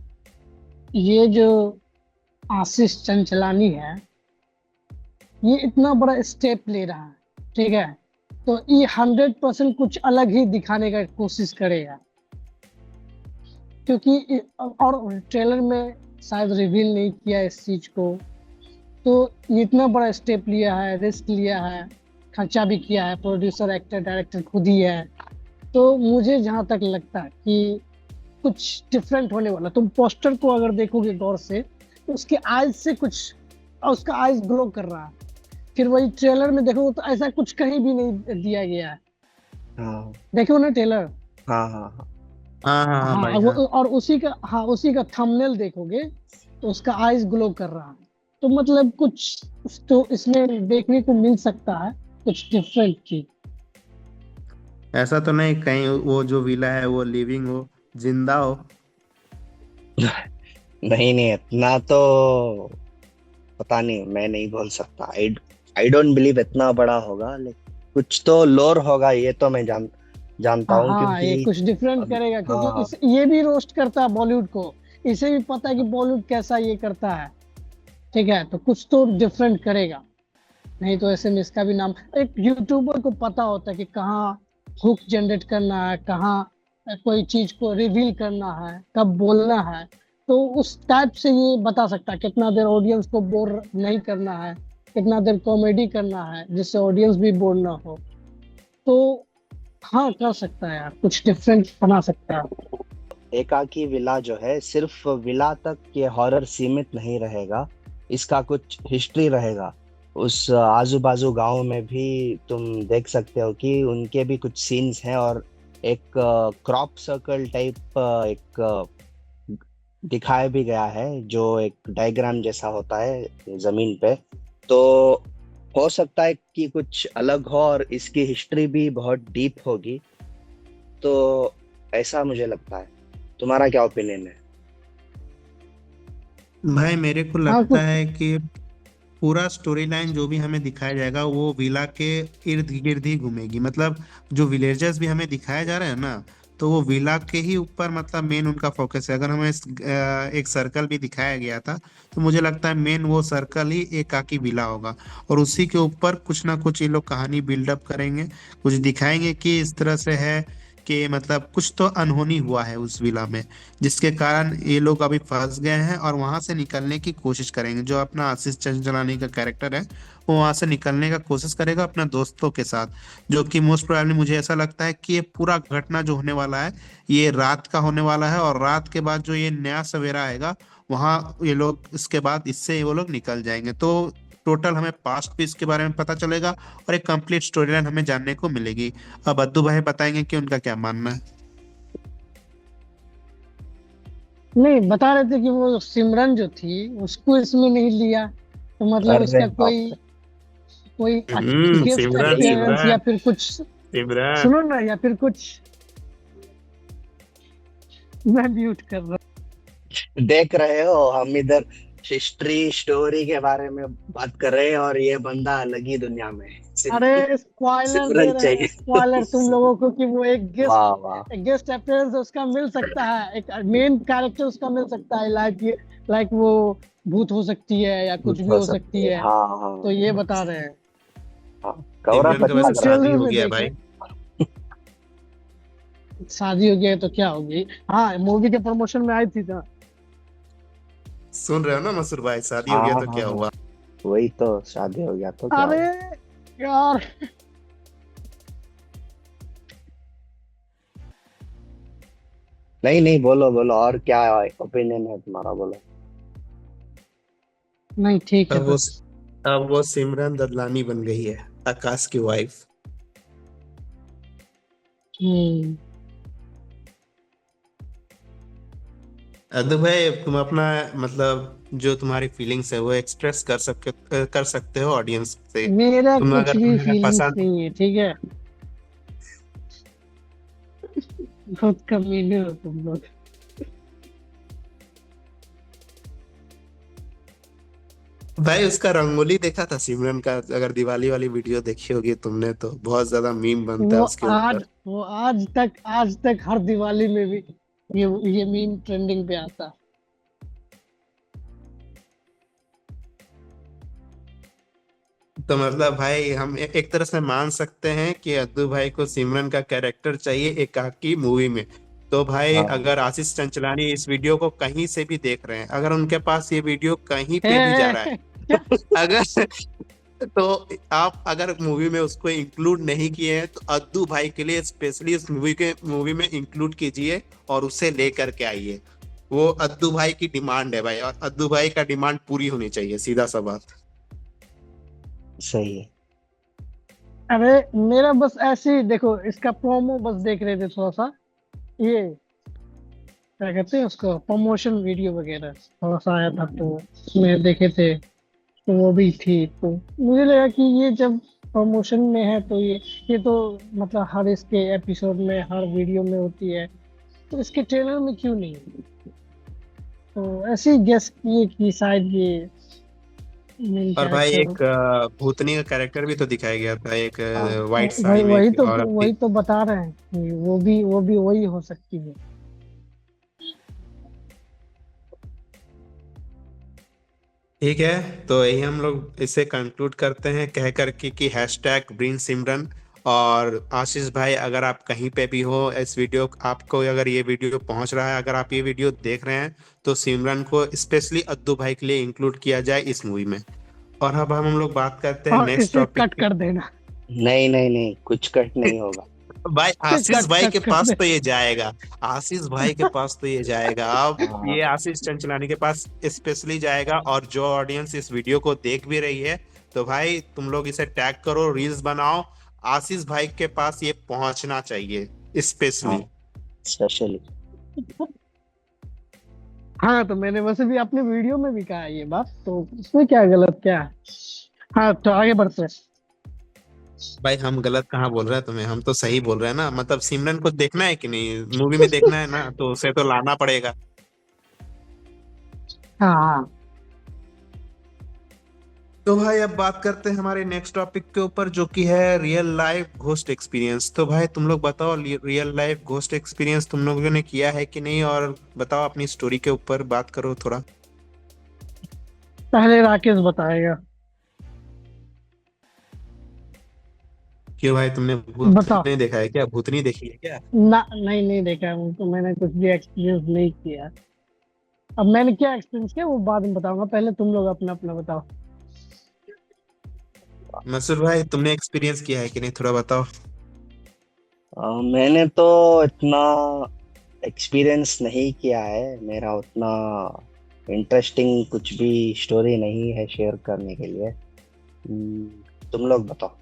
ये जो आशीष चंचलानी है, ये इतना बड़ा स्टेप ले रहा है, ठीक है, तो ये 100% कुछ अलग ही दिखाने का कोशिश करेगा। क्योंकि और ट्रेलर में शायद रिवील नहीं किया इस चीज को। तो ये इतना बड़ा स्टेप लिया है, रिस्क लिया है, खर्चा भी किया है, प्रोड्यूसर एक्टर डायरेक्टर खुद ही है। तो मुझे जहां तक लगता है कि कुछ डिफरेंट होने वाला। तुम पोस्टर को अगर देखोगे गौर से, तो उसके आईज से कुछ, और उसका आईज ग्लो कर रहा है। फिर वही ट्रेलर में देखोगे तो ऐसा कुछ कहीं भी नहीं दिया गया है। हाँ देखो ना ट्रेलर। हाँ हाँ हाँ। हाँ हाँ हाँ हाँ भाई वो, हाँ। और उसी का थंबनेल देखोगे तो उसका आईज ग्लो कर रहा है। तो मतलब कुछ तो इसमें देखने को मिल सकता है, कुछ डिफरेंट चीज। ऐसा तो नहीं कहीं वो जो विला है वो लिविंग हो, जिंदा हो? नहीं नहीं, इतना तो पता नहीं, मैं नहीं बोल सकता। आई आई डोंट बिलीव इतना बड़ा होगा, लेकिन कुछ तो लोर होगा, ये तो मैं जानता हाँ हूँ, हाँ, क्योंकि ये कुछ डिफरेंट अब करेगा क्योंकि हाँ ये भी रोस्ट करता है बॉलीवुड को, इसे भी पता है कि बॉलीवुड कैसा ये करता है, ठीक है, तो कुछ तो डिफरेंट करेगा। नहीं तो ऐसे में इसका भी नाम, एक यूट्यूबर को पता होता है कि कहाँ हुक जनरेट करना है, कहाँ कोई चीज को रिवील करना है, कब बोलना है। तो उस टाइप से ये बता सकता है कितना देर ऑडियंस को बोर नहीं करना है, कितना देर कॉमेडी करना है जिससे ऑडियंस भी बोर ना हो। तो हाँ, कर सकता है यार, कुछ डिफरेंट बना सकता है। एकाकी विला जो है सिर्फ विला तक ये हॉरर सीमित नहीं रहेगा, इसका कुछ हिस्ट्री रहेगा। उस आजू बाजू गांव में भी तुम देख सकते हो कि उनके भी कुछ सीन्स हैं, और एक क्रॉप सर्कल टाइप एक दिखाया भी गया है, जो एक डायग्राम जैसा होता है जमीन पे। तो हो सकता है कि कुछ अलग हो और इसकी हिस्ट्री भी बहुत डीप होगी। तो ऐसा मुझे लगता है। तुम्हारा क्या ओपिनियन है? भाई मेरे को हाँ, लगता कुछ। है कि पूरा स्टोरी लाइन जो भी हमें दिखाया जाएगा वो विला के इर्द गिर्द ही घूमेगी। मतलब जो विलेजर्स भी हमें दिखाया जा रहा है ना, तो वो विला के ही ऊपर मतलब मेन उनका फोकस है। अगर हमें एक सर्कल भी दिखाया गया था, तो मुझे लगता है मेन वो सर्कल ही एकाकी विला होगा, और उसी के ऊपर कुछ ना कुछ ये लोग कहानी बिल्डअप करेंगे, कुछ दिखाएंगे कि इस तरह से है कि मतलब कुछ तो अनहोनी हुआ है उस विला में, जिसके कारण ये लोग अभी फंस गए हैं और वहां से निकलने की कोशिश करेंगे। जो अपना आशीष चंचलानी का कैरेक्टर है, वो वहां से निकलने का कोशिश करेगा अपने दोस्तों के साथ। जो कि मोस्ट प्रोबेबली मुझे ऐसा लगता है कि ये पूरा घटना जो होने वाला है, ये रात का होने वाला है, और रात के बाद जो ये नया सवेरा आएगा, वहां ये लोग इसके बाद इससे वो लोग निकल जाएंगे। तो टोटल हमें पास्ट भी इसके बारे में पता चलेगा, और एक कंप्लीट स्टोरी लाइन हमें जानने को मिलेगी। अब अद्दू भाई बताएंगे कि उनका क्या मानना है। नहीं, बता रहे थे कि वो सिमरन जो थी उसको इसमें नहीं लिया, तो मतलब अरे इसका बाप कोई कोई गेस्ट सिमरन रे, अपीयरेंस या सिमरन फिर कुछ। सिमरन। सुनो ना, या फिर कुछ। मैं म्यूट कर रहा देख रहे हो हम इधर हिस्ट्री स्टोरी के बारे में बात कर रहे हैं और ये बंदा अलग ही दुनिया में है। हूँ। अरे स्पॉइलर दे सिमरन रहे हैं, स्पॉइलर तुम चाहिए। लोगों को कि वो एक वाह वाह। गेस्ट अपीयरेंस उसका मिल सकता है, एक मेन कैरेक्टर उसका मिल सकता है, लाइक वो भूत हो सकती है या कुछ कुछ भी हो हो सकती सकती है, है। हाँ तो ये हाँ। बता रहे हैं। हाँ, कवरअप सिमरन का वो अच्छा वैसे करा। शादी ट्रेलर हो में गया देखे। भाई। शादी हो गया तो क्या होगी। हाँ, मूवी के प्रमोशन में आई थी ना। सुन रहे हो ना मसूर भाई, शादी हो हाँ गया हाँ तो क्या हाँ, हुआ। वही तो, शादी हो गया तो क्या अरे हुआ। यार, नहीं नहीं, बोलो बोलो, और क्या ओपिनियन है तुम्हारा, बोलो। नहीं ठीक है अब वो बस। अब वो सिमरन ददलानी बन गई है, आकाश की वाइफ। हम्म। अदु भाई तुम अपना मतलब जो तुम्हारी फीलिंग्स है वो एक्सप्रेस कर सकते हो ऑडियंस से। मेरा कुछ भी तुम्हें अगर फीलिंग्स पसंद। नहीं है, ठीक है। बहुत कमीने हो तुम लोग। भाई उसका रंगोली देखा था सिमरन का? अगर दिवाली वाली वीडियो देखी होगी तुमने, तो बहुत ज्यादा मीम बनता है उसके ऊपर। वो आज तक हर दिवाली में भी ये मीम ट्रेंडिंग पे आता है। तो मतलब भाई हम एक तरह से मान सकते हैं कि अद्दू भाई को सिमरन का कैरेक्टर चाहिए एकाकी मूवी में। तो भाई हाँ। अगर आशीष चंचलानी इस वीडियो को कहीं से भी देख रहे हैं, अगर उनके पास ये वीडियो कहीं पे भी जा रहा है, क्या? अगर तो आप अगर मूवी में उसको इंक्लूड नहीं किए हैं, तो अद्दू भाई के लिए स्पेशली इस मूवी में इंक्लूड कीजिए और उसे लेकर के आइए। वो अद्दू भाई की डिमांड है भाई, और अद्दू भाई का डिमांड पूरी होनी चाहिए, सीधा सा बात। सही है। अरे मेरा बस ऐसे ही देखो, इसका प्रोमो बस देख रहे थे थोड़ा सा, ये क्या कहते हैं उसको, प्रमोशन वीडियो वगैरह थोड़ा सा आया था, तो उसमें देखे थे। तो वो भी थी, तो मुझे लगा कि ये जब प्रमोशन में है तो ये तो मतलब हर इसके एपिसोड में, हर वीडियो में होती है, तो इसके ट्रेलर में क्यों नहीं। तो ऐसे ही गेस किए कि शायद ये मेन और भाई कैरेक्टर। एक भूतनी का कैरेक्टर भी तो दिखाया गया था, एक हाँ वाइट वही साड़ी में वही एक तो औरत थी। वही तो बता रहे हैं कि वो भी वही हो सकती है। ठीक है, तो यही हम लोग इसे कंक्लूड करते हैं कह करके कि हैशटैग ब्रिंग सिमरन। और आशीष भाई, अगर आप कहीं पे भी हो, इस वीडियो आपको अगर ये वीडियो पहुंच रहा है, अगर आप ये वीडियो देख रहे हैं, तो सिमरन को स्पेशली अद्दू भाई के लिए इंक्लूड किया जाए इस मूवी में। और अब हम लोग बात करते हैं और नेक्स्ट इसे टॉपिक कट की। कर देना। नहीं नहीं नहीं, कुछ कट नहीं होगा। भाई इसे आशीष कट भाई के कट कर पास दे। तो ये जाएगा। आशीष भाई के पास तो ये जाएगा। अब हाँ। ये आशीष चंचलानी के पास स्पेशली जाएगा। और जो ऑडियंस इस वीडियो को देख भी रही है, तो भाई तुम लोग इसे टैग करो, रील्स बनाओ। आशीष भाई के पास ये पहुंचना चाहिए हाँ, स्पेशली। स्पेशली। हाँ, तो मैंने वैसे भी अपने वीडियो में भी कहा है ये बात, तो इसमें क्या गलत क्या है। हाँ, तो आगे बढ़ते हैं। भाई हम गलत कहाँ बोल रहे हैं तुम्हें? हम तो सही बोल रहे हैं ना। मतलब सिमरन को देखना है कि नहीं, मूवी में देखना है ना, तो उसे तो लाना पड़ेगा। हाँ हाँ। तो भाई अब बात करते हैं हमारे नेक्स्ट टॉपिक के ऊपर, जो कि है रियल लाइफ घोस्ट एक्सपीरियंस। तो भाई तुम लोग बताओ, रियल लाइफ घोस्ट एक्सपीरियंस तुम लोगों ने किया है कि नहीं, और बताओ अपनी स्टोरी के ऊपर बात करो थोड़ा। पहले राकेश बताएगा। क्यों भाई, तुमने भूत बताओ। नहीं देखा है क्या? भूतनी देखी है क्या? ना, नहीं नहीं देखा है, तो मैंने कुछ भी एक्सपीरियंस नहीं किया। अब मैंने क्या एक्सपीरियंस किया वो बाद में बताऊंगा, पहले तुम लोग अपना अपना बताओ। मसूर भाई, तुमने एक्सपीरियंस किया है कि नहीं, थोड़ा बताओ। मैंने तो इतना एक्सपीरियंस नहीं किया है। मेरा उतना इंटरेस्टिंग कुछ भी स्टोरी नहीं है शेयर करने के लिए। तुम लोग बताओ।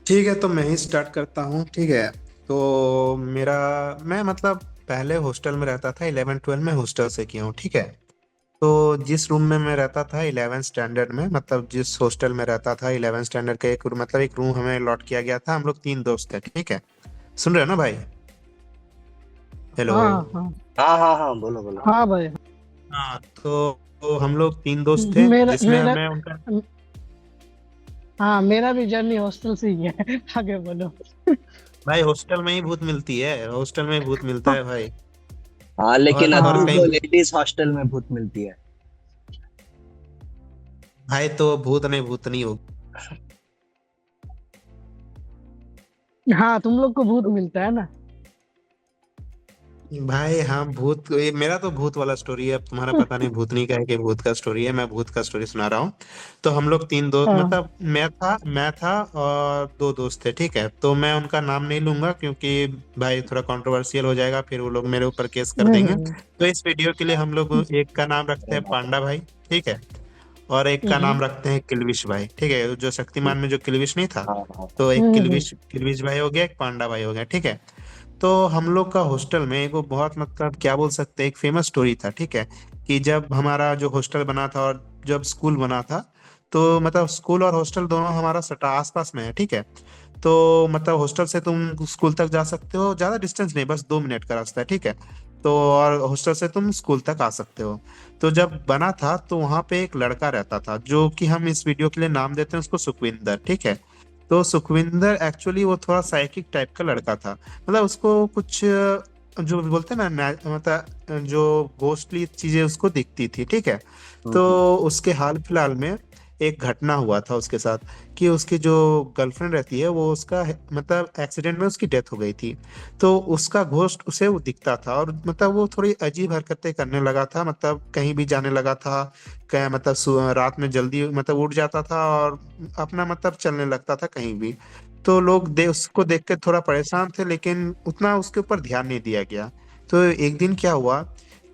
ठीक है, तो मैं ही स्टार्ट करता हूँ। ठीक है, तो मैं मतलब पहले हॉस्टल में रहता था। 11 12 में हॉस्टल से किया हूँ। ठीक है, तो जिस रूम में मैं रहता था 11 स्टैंडर्ड में, मतलब जिस हॉस्टल में रहता था 11 स्टैंडर्ड का, एक रूम हमें अलॉट किया गया था। हम लोग 3 दोस्त थे। ठीक है, सुन रहे हो ना भाई? हेलो। हाँ हाँ हाँ हाँ हाँ, बोलो बोलो। हाँ भाई। हाँ, तो हम लोग 3 दोस्त थे, मेरा जिसमें मेरा मैं उनका। हाँ, मेरा भी जर्नी हॉस्टल से ही है। आगे बोलो। भाई हॉस्टल में ही भूत मिलती है, हॉस्टल में ही भूत मिलता है भाई। हाँ, लेकिन और अभी हाँ तो कहीं। लेडीज हॉस्टल में भूत मिलती है। भाई तो भूत नहीं, भूतनी हो। हाँ, तुम लोग को भूत मिलता है ना। भाई हाँ, भूत ये मेरा तो भूत वाला स्टोरी है। अब तुम्हारा पता नहीं भूतनी का है कि भूत का स्टोरी है। मैं भूत का स्टोरी सुना रहा हूँ। तो हम लोग 3 दोस्त, हाँ। मतलब मैं था और 2 दोस्त थे। ठीक है, तो मैं उनका नाम नहीं लूंगा क्योंकि भाई थोड़ा कंट्रोवर्शियल हो जाएगा, फिर वो लोग मेरे ऊपर केस कर देंगे। हम्म तो इस वीडियो के लिए हम लोग एक का नाम रखते अरे हैं बाप रे। पांडा भाई। ठीक है, और एक का हम्म नाम रखते हैं किल्विश भाई। ठीक है, जो शक्तिमान में जो किल्विश नहीं था, हाँ हाँ तो एक हम्म। किल्विश किल्विश भाई हो गया, एक पांडा भाई हो गया। ठीक है, तो हम लोग का हॉस्टल में एक वो बहुत, मतलब क्या बोल सकते हैं, एक फेमस स्टोरी था। ठीक है, कि जब हमारा जो हॉस्टल बना था और जब स्कूल बना था, तो मतलब स्कूल और हॉस्टल दोनों हमारा सटा आसपास में है। ठीक है, तो मतलब हॉस्टल से तुम स्कूल तक जा सकते हो, ज्यादा डिस्टेंस नहीं, बस 2 मिनट का रास्ता है। ठीक है, तो और हॉस्टल से तुम स्कूल तक आ सकते हो। तो जब बना था तो वहां पे एक लड़का रहता था, जो कि हम इस वीडियो के लिए नाम देते हैं उसको सुखविंदर। ठीक है, तो सुखविंदर एक्चुअली वो थोड़ा साइकिक टाइप का लड़का था। मतलब उसको कुछ जो बोलते हैं ना, मतलब जो घोस्टली चीजें उसको दिखती थी। ठीक है, तो हम्म। उसके हाल फिलहाल में एक घटना हुआ था उसके साथ, कि उसकी जो गर्लफ्रेंड रहती है, वो उसका मतलब एक्सीडेंट में उसकी डेथ हो गई थी। तो उसका घोस्ट उसे वो दिखता था, और मतलब वो थोड़ी अजीब हरकतें करने लगा था, मतलब कहीं भी जाने लगा था। क्या मतलब रात में जल्दी मतलब उठ जाता था, और अपना मतलब चलने लगता था कहीं भी। तो लोग उसको देख के थोड़ा परेशान थे, लेकिन उतना उसके ऊपर ध्यान नहीं दिया गया। तो एक दिन क्या हुआ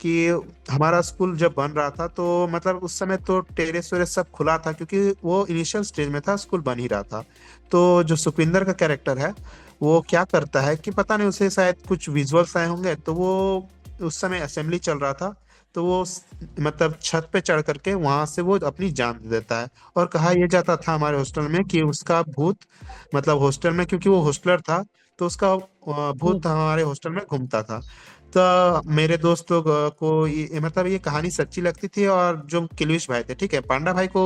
कि हमारा स्कूल जब बन रहा था, तो मतलब उस समय तो टेरेस वेरेस सब खुला था, क्योंकि वो इनिशियल स्टेज में था, स्कूल बन ही रहा था। तो जो सुखविंदर का कैरेक्टर है, वो क्या करता है कि पता नहीं, उसे शायद कुछ विजुअल्स आए होंगे, तो वो उस समय असेंबली चल रहा था। तो वो मतलब छत पे चढ़ करके वहां से वो अपनी जान दे देता है। और कहा यह जाता था हमारे हॉस्टल में कि उसका भूत, मतलब हॉस्टल में, क्योंकि वो हॉस्टलर था, तो उसका भूत हम्म। हमारे हॉस्टल में घूमता था। तो मेरे दोस्त लोग को मतलब ये कहानी सच्ची लगती थी, और जो किलविश भाई थे, ठीक है, पांडा भाई को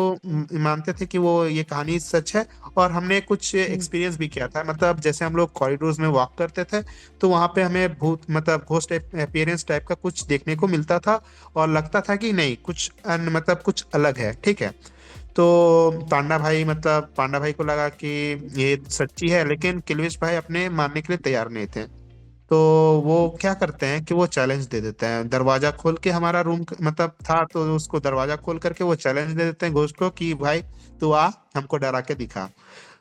मानते थे कि वो ये कहानी सच है। और हमने कुछ हम्म, एक्सपीरियंस भी किया था, मतलब जैसे हम लोग कॉरिडोर्स में वॉक करते थे, तो वहां पे हमें भूत मतलब घोस्ट अपीयरेंस टाइप का कुछ देखने को मिलता था, और लगता था कि नहीं कुछ मतलब कुछ अलग है, ठीक है। तो पांडा भाई को लगा कि ये सच्ची है, लेकिन किलविश भाई अपने मानने के लिए तैयार नहीं थे। तो वो क्या करते हैं कि वो चैलेंज दे देते हैं, दरवाजा खोल के, हमारा रूम मतलब था, तो उसको दरवाजा खोल करके वो चैलेंज दे देते हैं घोस्ट को कि भाई तू आ, हमको डरा के दिखा।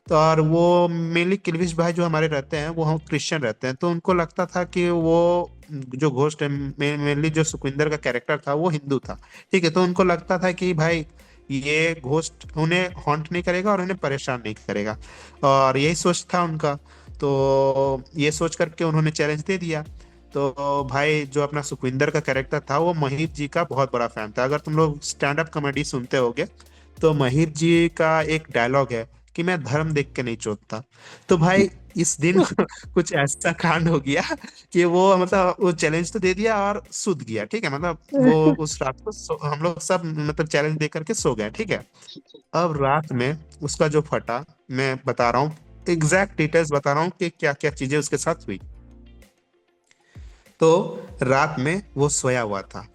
तो और वो मेनली किलविश भाई जो हमारे रहते हैं वो हम क्रिश्चियन रहते हैं, तो उनको लगता था कि वो जो घोस्ट है, मेनली जो सुखविंदर का कैरेक्टर था वो हिंदू था, ठीक है। तो उनको लगता था कि भाई ये घोस्ट उन्हें हॉन्ट नहीं करेगा और उन्हें परेशान नहीं करेगा, और यही सोच था उनका। तो ये सोच करके उन्होंने चैलेंज दे दिया। तो भाई जो अपना सुखविंदर का कैरेक्टर था वो महिर जी का बहुत बड़ा फैन था। अगर तुम लोग स्टैंड अप कॉमेडी सुनते होगे, तो महिर जी का एक डायलॉग है कि मैं धर्म देख के नहीं चोदता। तो भाई इस दिन कुछ ऐसा कांड हो गया कि वो मतलब वो चैलेंज तो दे दिया और सूद गया, ठीक है, मतलब वो उस रात को हम लोग सब मतलब चैलेंज दे करके सो गए, ठीक है। अब रात में उसका जो फटा, मैं बता रहा हूँ, एग्जैक्ट डिटेल्स बता रहा हूँ कि क्या क्या चीजें उसके साथ हुई। तो रात में वो सोया हुआ था,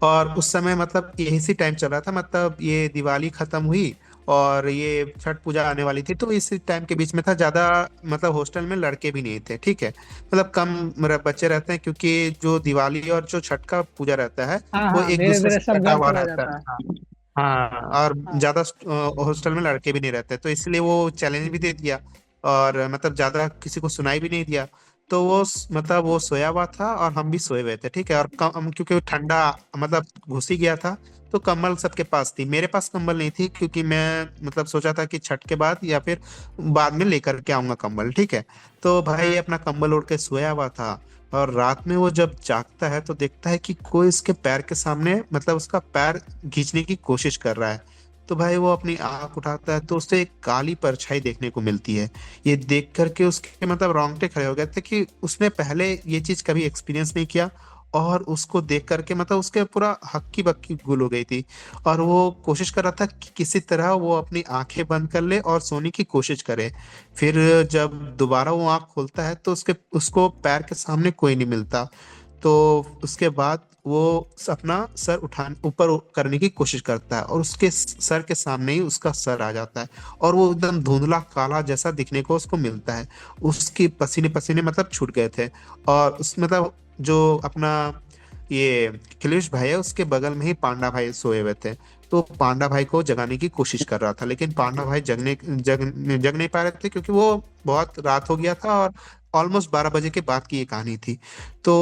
और उस समय मतलब यही सी टाइम चल रहा था, मतलब ये दिवाली खत्म हुई और ये छठ पूजा आने वाली थी, तो इसी टाइम के बीच में था। ज्यादा मतलब हॉस्टल में लड़के भी नहीं थे, ठीक है, मतलब कम बच्चे रहते हैं, क्योंकि जो दिवाली और जो छठ का पूजा रहता है हाँ वो हाँ, एक धीरे दूसरे धीरे से सब कटा घर हुआ चला रहता जाता है। है। हाँ, और हाँ ज्यादा हॉस्टल में लड़के भी नहीं रहते, तो इसलिए वो चैलेंज भी दे दिया, और मतलब ज्यादा किसी को सुनाई भी नहीं दिया। तो वो मतलब वो सोया हुआ था और हम भी सोए हुए थे, ठीक है, और क्योंकि वो ठंडा मतलब घुस ही गया था, तो कंबल सबके पास थी, मेरे पास कंबल नहीं थी, क्योंकि मैं मतलब सोचा था कि छठ के बाद या फिर बाद में लेकर के आऊंगा कंबल, ठीक है। तो भाई अपना कंबल ओढ़ के सोया हुआ था, और रात में वो जब जागता है तो देखता है कि कोई उसके पैर के सामने मतलब उसका पैर खींचने की कोशिश कर रहा है। तो भाई वो अपनी आंख उठाता है तो उसे एक काली परछाई देखने को मिलती है। ये देख करके उसके मतलब रोंगटे खड़े हो गए थे कि उसने पहले ये चीज कभी एक्सपीरियंस नहीं किया, और उसको देख करके मतलब उसके पूरा हक्की बक्की गुल हो गई थी। और वो कोशिश कर रहा था कि किसी तरह वो अपनी आंखें बंद कर ले और सोने की कोशिश करे। फिर जब दोबारा वो आंख खोलता है तो उसके उसको पैर के सामने कोई नहीं मिलता। तो उसके बाद वो अपना सर उठा ऊपर करने की कोशिश करता है, और उसके सर के सामने ही उसका सर आ जाता है, और वो एकदम धुंधला काला जैसा दिखने को उसको मिलता है। उसके पसीने पसीने मतलब छूट गए थे। और उस मतलब जो अपना ये अखिलेश भाई है उसके बगल में ही पांडा भाई सोए हुए थे। तो पांडा भाई को जगाने की कोशिश कर रहा था, लेकिन पांडा भाई जग नहीं पा रहे थे, क्योंकि वो बहुत रात हो गया था, और ऑलमोस्ट 12 बजे के बाद की ये कहानी थी। तो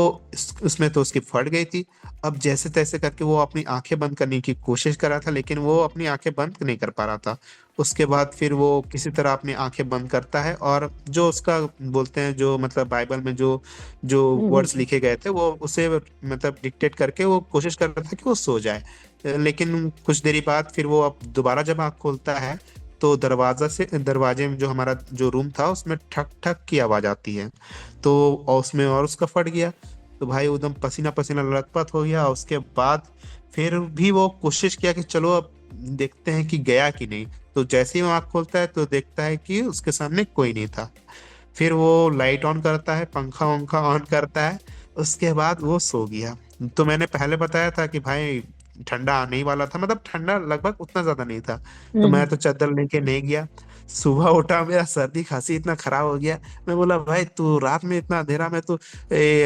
उसमें तो उसकी फट गई थी। अब जैसे तैसे करके वो अपनी आंखें बंद करने की कोशिश कर रहा था, लेकिन वो अपनी आंखें बंद नहीं कर पा रहा था। उसके बाद फिर वो किसी तरह अपनी आंखें बंद करता है, और जो उसका बोलते हैं जो मतलब बाइबल में जो जो वर्ड्स हम्म। लिखे गए थे वो उसे मतलब डिक्टेट करके वो कोशिश कर रहा था कि वो सो जाए। लेकिन कुछ देरी बाद फिर वो अब दोबारा जब आंख खोलता है, तो दरवाजे में जो हमारा जो रूम था उसमें ठक ठक की आवाज आती है। तो और उसमें और उसका फट गया। तो भाई एकदम पसीना पसीना लथपथ हो गया। उसके बाद फिर भी वो कोशिश किया कि चलो अब देखते हैं कि गया कि नहीं। तो जैसे ही वो आँख खोलता है तो देखता है कि उसके सामने कोई नहीं था। फिर वो लाइट ऑन करता है, पंखा वंखा ऑन करता है, उसके बाद वो सो गया। तो मैंने पहले बताया था कि भाई ठंडा आने ही वाला था, मतलब ठंडा लगभग उतना ज्यादा नहीं था। तो मैं हम्म। तो चादर लेके नहीं गया। सुबह उठा, मेरा सर्दी खांसी इतना खराब हो गया। मैं बोला भाई तू रात में इतना अंधेरा में तू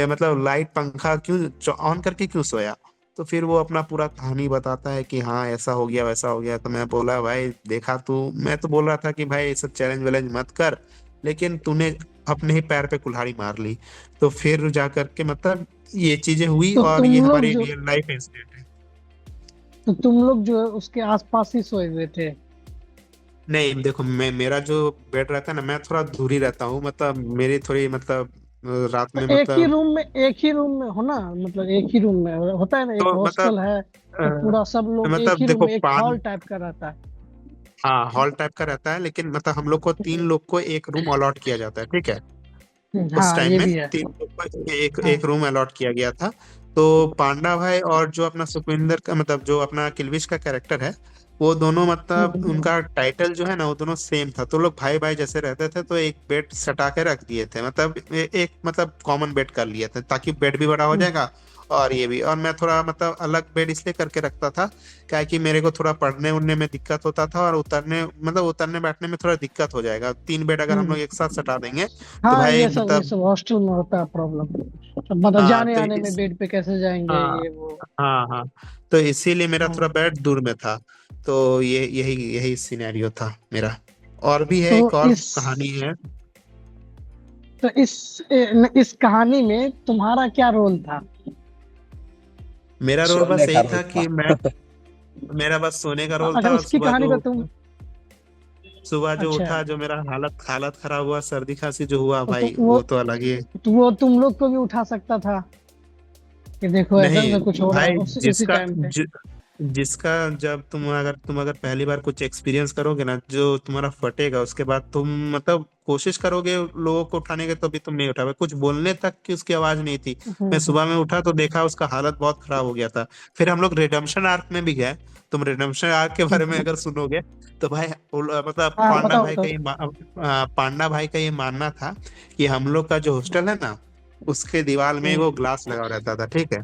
मतलब लाइट पंखा क्यों ऑन करके क्यों सोया। तो फिर वो अपना पूरा कहानी बताता है कि हाँ ऐसा हो गया वैसा हो गया। तो मैं बोला भाई देखा तू, मैं तो बोल रहा था कि भाई ये सब चैलेंज वैलेंज मत कर, लेकिन तूने अपने ही पैर पे कुल्हाड़ी मार ली। तो फिर जा करके मतलब ये चीजें हुई, तो और ये तुम लोग हमारी जो रियल लाइफ इंसिडेंट है। तो तुम लोग जो है उसके आसपास ही सोए हुए थे? नहीं देखो, मैं मेरा जो बेड रहता है ना, मैं थोड़ा दूर ही रहता हूँ, मतलब मेरी थोड़ी मतलब रात तो में एक ही मतलब रूम में, एक ही रूम में हो ना, मतलब एक ही रूम में होता है ना, एक तो मतलब हॉस्टल है तो पूरा सब लोग एक मतलब ही रूम देखो में, एक हॉल पान, टाइप का रहता है। हाँ हॉल टाइप का रहता है, लेकिन मतलब हम लोग को 3 लोग को एक रूम अलॉट किया जाता है, ठीक है। उस हाँ, टाइम ये में भी है। तीन लोग को एक हाँ। एक रूम अलॉट किया गया था। तो पांडा भाई और जो अपना सुखविंदर का मतलब जो अपना किल्विश का कैरेक्टर है, वो दोनों मतलब हम्म। उनका टाइटल जो है ना वो दोनों सेम था। तो लोग भाई भाई जैसे रहते थे, तो एक बेड सटा के रख दिए थे, मतलब एक मतलब कॉमन बेड कर लिए थे ताकि बेड भी बड़ा हो हम्म। जाएगा। और ये भी, और मैं थोड़ा मतलब अलग बेड इसलिए करके रखता था क्या कि मेरे को थोड़ा पढ़ने उड़ने में दिक्कत होता था, और उतरने मतलब उतरने बैठने में थोड़ा दिक्कत हो जाएगा। तीन बेड अगर हम हम्म। लोग एक साथ सटा देंगे तो हाँ, भाई ये मतलब। सब हॉस्टल में होता है प्रॉब्लम। मतलब हाँ जाने तो आने में इस बेड पे कैसे जाएंगे, हाँ ये वो। हाँ हाँ, तो इसीलिए मेरा हाँ। थोड़ा बेड दूर में था। तो ये यही यही सिनेरियो था मेरा। और भी है, तो एक और इस कहानी है। तो इस कहानी में तुम्हारा क्या रोल था? मेरा रोल सोने बस का यही था रोल था। कि मैं मेरा बस सोने का रोल अच्छा, था। और उसकी कहानी को तुम। सुबह जो अच्छा। उठा, जो मेरा हालत हालत खराब हुआ, सर्दी खांसी जो हुआ तो भाई, वो तो अलग ही है। वो तुम लोग को भी उठा सकता था कि देखो ऐसा नहीं ऐसा कुछ हो रहा है भाई, उसी टाइम पे। जिसका जब तुम अगर पहली बार कुछ एक्सपीरियंस करोगे ना, जो तुम्हारा फटेगा, उसके बाद तुम मतलब कोशिश करोगे लोगों को उठाने के, तो भी तुम नहीं उठा पाए। कुछ बोलने तक की उसकी आवाज नहीं थी। मैं हम्म। सुबह में उठा तो देखा उसका हालत बहुत खराब हो गया था। फिर हम लोग रिडेम्पशन आर्क में भी गए। तुम रिडेम्पशन आर्क के बारे में हम्म। अगर सुनोगे तो भाई मतलब हाँ, बताओ बताओ। पांडा भाई का ये मानना था कि हम लोग का जो हॉस्टल है ना, उसके दीवार में वो हम्म। ग्लास लगा रहता था, ठीक है।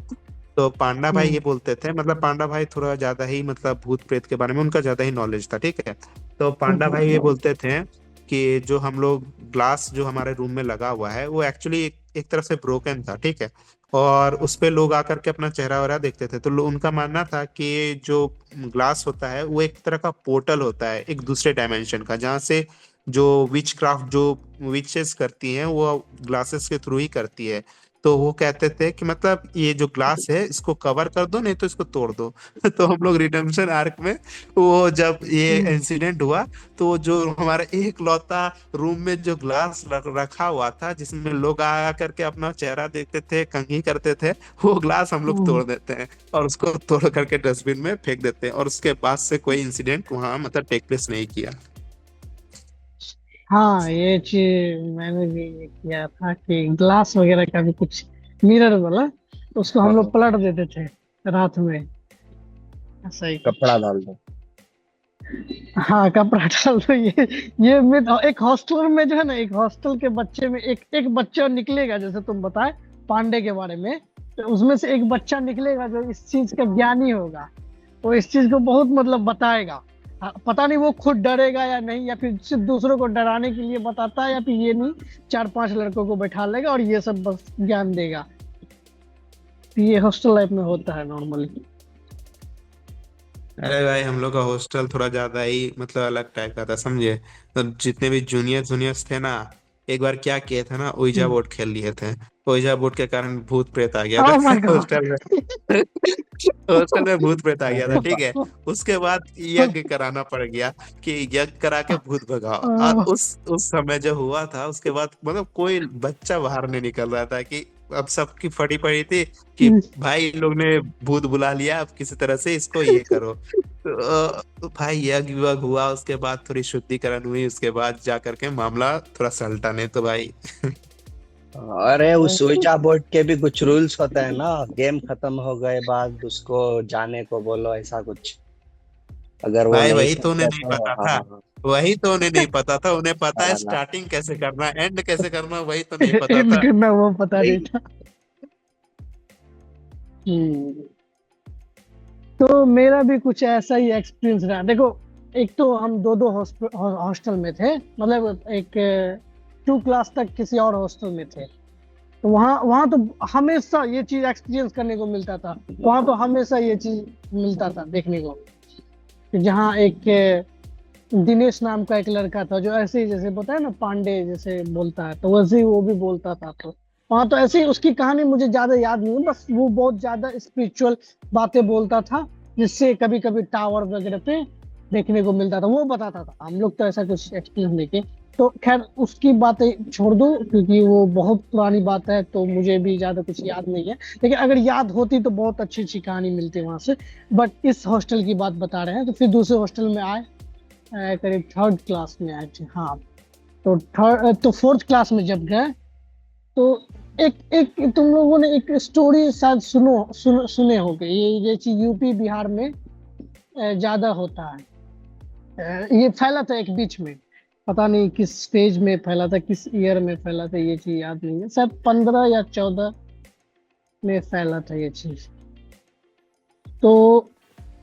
तो पांडा भाई हम्म। ये बोलते थे, मतलब पांडा भाई थोड़ा ज्यादा ही मतलब भूत प्रेत के बारे में उनका ज्यादा ही नॉलेज था, ठीक है। तो पांडा भाई ये हम्म। बोलते थे कि जो हम लोग ग्लास जो हमारे रूम में लगा हुआ है, वो एक्चुअली एक तरफ से ब्रोकन था, ठीक है। और उस पे लोग आकर के अपना चेहरा वगैरह देखते थे। तो उनका मानना था कि जो ग्लास होता है वो एक तरह का पोर्टल होता है एक दूसरे डायमेंशन का, जहाँ से जो विच क्राफ्ट जो विचेस करती हैं वो ग्लासेस के थ्रू ही करती है। तो वो कहते थे कि मतलब ये जो ग्लास है इसको कवर कर दो, नहीं तो इसको तोड़ दो। तो हम लोग रिडेम्पशन आर्क में, वो जब ये हम्म। इंसिडेंट हुआ, तो जो हमारा एक लौता रूम में जो ग्लास रखा हुआ था, जिसमें लोग आ करके अपना चेहरा देखते थे, कंघी करते थे, वो ग्लास हम लोग हम्म। तोड़ देते हैं और उसको तोड़ करके डस्टबिन में फेंक देते हैं। और उसके बाद से कोई इंसिडेंट वहां मतलब टेक प्लेस नहीं किया। हाँ, ये चीज मैंने भी ये किया था कि ग्लास वगैरह का भी कुछ मिरर वाला, तो उसको हम लोग हाँ, पलट देते थे रात में। ऐसा ही कपड़ा कुछ। डाल दो। हाँ, कपड़ा डाल दो। ये मिथ। एक हॉस्टल में जो है ना, एक हॉस्टल के बच्चे में एक एक बच्चा निकलेगा, जैसे तुम बताए पांडे के बारे में। तो उसमें से एक बच्चा निकलेगा जो इस चीज का ज्ञानी होगा। वो इस चीज को बहुत मतलब बताएगा। हाँ, पता नहीं वो खुद डरेगा या नहीं, या फिर सिर्फ दूसरों को डराने के लिए बताता है, या फिर ये नहीं, चार पांच लड़कों को बैठा लेगा और ये सब बस ज्ञान देगा। तो ये हॉस्टल लाइफ में होता है नॉर्मली। अरे भाई, हम लोग का हॉस्टल थोड़ा ज्यादा ही मतलब अलग टाइप का था, समझे। तो जितने भी जूनियर जूनियर्स थे ना, एक बार क्या किए थे ना, ओइजा बोर्ड खेल लिए थे। ओइजा बोर्ड के कारण भूत प्रेत आ गया था ओह माय हॉस्टल में। हॉस्टल में भूत प्रेत आ गया था, अरे ठीक है। बाप। उसके बाद यज्ञ कराना पड़ गया कि यज्ञ करा के भूत भगाओ। और गॉड। उस समय जो हुआ था, उसके बाद मतलब कोई बच्चा बाहर नहीं निकल रहा था कि अब सबकी फटी पड़ी थी कि भाई इन लोग ने भूत बुला लिया, अब किसी तरह से इसको ये करो। तो भाई यज्ञ वज्ञ हुआ, उसके बाद थोड़ी शुद्धिकरण हुई, उसके बाद जा करके मामला थोड़ा सलटा, नहीं तो भाई। अरे उस स्विचा बोर्ड के भी कुछ रूल्स होते हैं ना। गेम खत्म हो गए बाद उसको जाने को बोलो, ऐसा कुछ। अगर वो भाई नहीं वही तो उन्हें सुनते नहीं तो पता हाँ था। हाँ। वही तो उन्हें नहीं पता था। उन्हें पता है साला। स्टार्टिंग कैसे करना, एंड कैसे करना, वही तो नहीं पता एंड था। करना वो पता नहीं नहीं। था। हम्म। तो मेरा भी कुछ ऐसा ही एक्सपीरियंस रहा, देखो। एक तो हम दो दो हॉस्टल में थे, मतलब एक 2 क्लास तक किसी और हॉस्टल में थे। तो वहाँ वहाँ तो हमेशा ये चीज एक्सपीरियंस करने को मिलता था। वहाँ तो हमेशा ये चीज मिलता था देखने को, कि जहाँ एक दिनेश नाम का एक लड़का था, जो ऐसे ही जैसे बताया ना पांडे जैसे बोलता है, तो वैसे ही वो भी बोलता था। तो वहाँ तो ऐसे ही उसकी कहानी मुझे ज्यादा याद नहीं है, बस वो बहुत ज्यादा स्पिरिचुअल बातें बोलता था, जिससे कभी कभी टावर वगैरह पे देखने को मिलता था, वो बताता था। हम लोग तो ऐसा कुछ एक्सपीरियंस नहीं किए। तो खैर उसकी बातें छोड़ दो, क्योंकि वो बहुत पुरानी बात है, तो मुझे भी ज्यादा कुछ याद नहीं है। लेकिन अगर याद होती तो बहुत अच्छी अच्छी कहानी मिलती वहां से। बट इस हॉस्टल की बात बता रहे हैं, तो फिर दूसरे हॉस्टल में आए। करीब 3rd क्लास में आए थे, हाँ। तो 4th क्लास में जब गए, तो एक एक तुम लोगों ने एक स्टोरी शायद सुने होगे, ये चीज यूपी बिहार में ज्यादा होता है। ये फैला था एक बीच में, पता नहीं किस स्टेज में फैला था, किस ईयर में फैला था, ये चीज याद नहीं है, शायद 15 या 14 में फैला था ये चीज। तो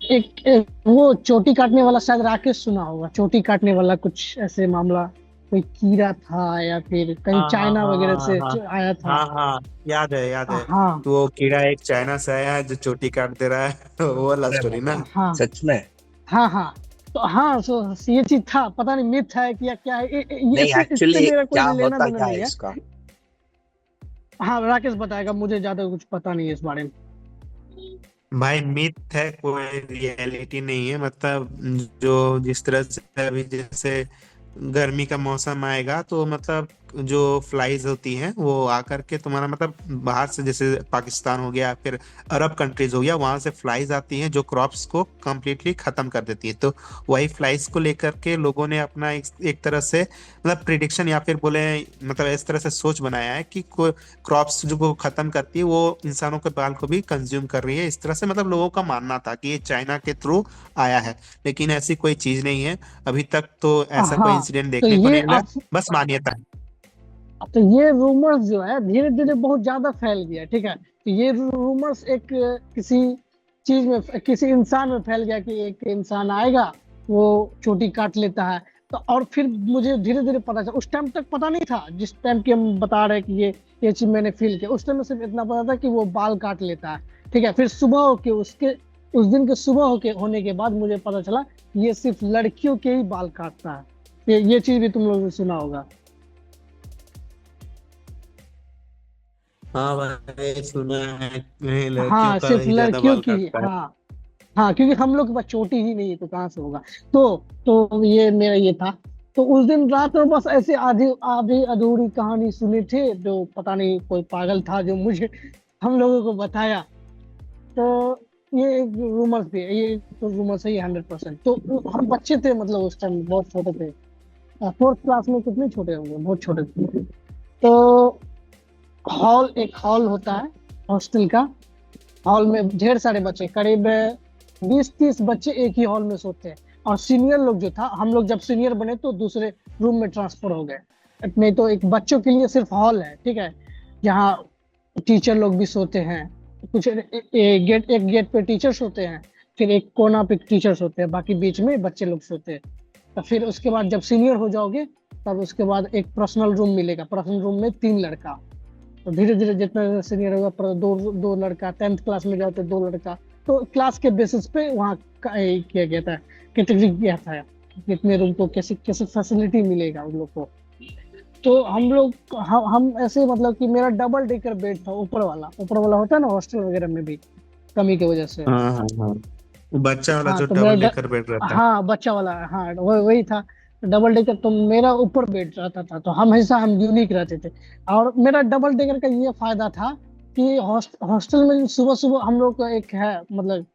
एक वो चोटी काटने वाला, शायद राकेश सुना होगा, चोटी काटने वाला कुछ ऐसे मामला, कोई कीड़ा था या फिर कहीं हाँ हाँ चाइना हाँ वगैरह हाँ से हाँ आया था। हाँ हाँ, याद है याद है। हाँ तो वो कीड़ा एक चाइना से आया है जो चोटी काट दे रहा है वो वाला अरे स्टोरी बाप ना। रे, हाँ सच में? हाँ हाँ। तो हाँ, सो ये चीज था, पता नहीं मिथ है कि या क्या है, ये नहीं, इससे एक्चुअली मेरा क्या कोई लेना होता देना क्या नहीं है है। इसका? हाँ, राकेश बताएगा, मुझे ज्यादा कुछ पता नहीं है इस बारे में। भाई मिथ है, कोई रियलिटी नहीं है। मतलब जो जिस तरह से अभी जैसे गर्मी का मौसम आएगा तो मतलब जो फ्लाइज होती हैं वो आकर के तुम्हारा मतलब बाहर से, जैसे पाकिस्तान हो गया फिर अरब कंट्रीज हो गया, वहां से फ्लाइज आती हैं जो क्रॉप्स को कंप्लीटली खत्म कर देती है। तो वही फ्लाइज को लेकर के लोगों ने अपना एक तरह से मतलब प्रिडिक्शन या फिर बोले मतलब इस तरह से सोच बनाया है कि क्रॉप्स जो को खत्म करती है वो इंसानों के बाल को भी कंज्यूम कर रही है। इस तरह से मतलब लोगों का मानना था कि ये चाइना के थ्रू आया है, लेकिन ऐसी कोई चीज नहीं है। अभी तक तो ऐसा कोई हाँ, इंसिडेंट तो देखने को ये नहीं मिला, आप बस मान्यता है। तो ये रूमर्स जो है धीरे धीरे बहुत ज्यादा फैल गया, ठीक है। तो ये रूमर्स एक किसी चीज में, किसी इंसान में फैल गया कि एक इंसान आएगा, वो चोटी काट लेता है। तो और फिर मुझे धीरे धीरे पता चला, उस टाइम तक पता नहीं था, जिस टाइम की हम बता रहे हैं कि ये चीज मैंने फील किया, उस टाइम में सिर्फ इतना पता था कि वो बाल काट लेता है, ठीक है। फिर सुबह होके उसके उस दिन के सुबह होने के बाद मुझे पता चला ये सिर्फ लड़कियों के ही बाल काटता है। ये चीज भी तुम लोगों ने सुना होगा। हाँ भाई सुना है, लड़कियों हाँ, का सिर्फ ही ज्यादा लड़कियों बाल की, काटता है। हाँ। हाँ, क्योंकि हम लोग के पास चोटी ही नहीं है तो कहाँ से होगा। तो ये मेरा ये था। तो उस दिन रात में बस ऐसे आधी आधी अधूरी कहानी सुनी थी, जो पता नहीं कोई पागल था जो मुझे हम लोगों को बताया। तो ये एक रूमर्स भी है, ये तो रूमर्स है, ये 100%। तो हम बच्चे थे, मतलब उस टाइम बहुत छोटे थे, फोर्थ क्लास में, कितने छोटे होंगे, बहुत छोटे थे। तो एक हॉल होता है हॉस्टल का। हॉल में ढेर सारे बच्चे, करीब 20-30 बच्चे एक ही हॉल में सोते हैं। और सीनियर लोग जो था, हम लोग जब सीनियर बने तो दूसरे रूम में ट्रांसफर हो गए। नहीं तो एक बच्चों के लिए सिर्फ हॉल है, ठीक है, जहाँ टीचर लोग भी सोते हैं। कुछ एक गेट पे टीचर्स होते हैं, फिर एक कोना पे टीचर्स होते हैं, बाकी बीच में बच्चे लोग सोते हैं। तो फिर उसके बाद जब सीनियर हो जाओगे, तब उसके बाद एक पर्सनल रूम मिलेगा, पर्सनल रूम में 3 लड़का। तो धीरे धीरे जितना सीनियर होगा, पर दो दो लड़का, 10th क्लास में जाओ तो 2 लड़का। तो क्लास के बेसिस पे वहाँ किया गया था, कैटेगरी किया था, कितने रूम को कैसे कैसे फैसिलिटी मिलेगा उन लोग को। तो हम ऐसे, मतलब कि मेरा डबल डेकर बेड था, ऊपर वाला होता है ना हॉस्टल वगैरह में भी, कमी की वजह से। हाँ हाँ हाँ, वो बच्चा वाला हाँ, जो तो डबल डेकर बेड रहता है। हाँ, बच्चा वाला, हाँ, वही था डबल डेकर। तो मेरा ऊपर बेड रहता था, तो हमेशा हम यूनिक रहते थे। और मेरा डबल डेकर का ये फायदा था कि हॉस्टल में सुबह सुबह हम लोग का एक है, मतलब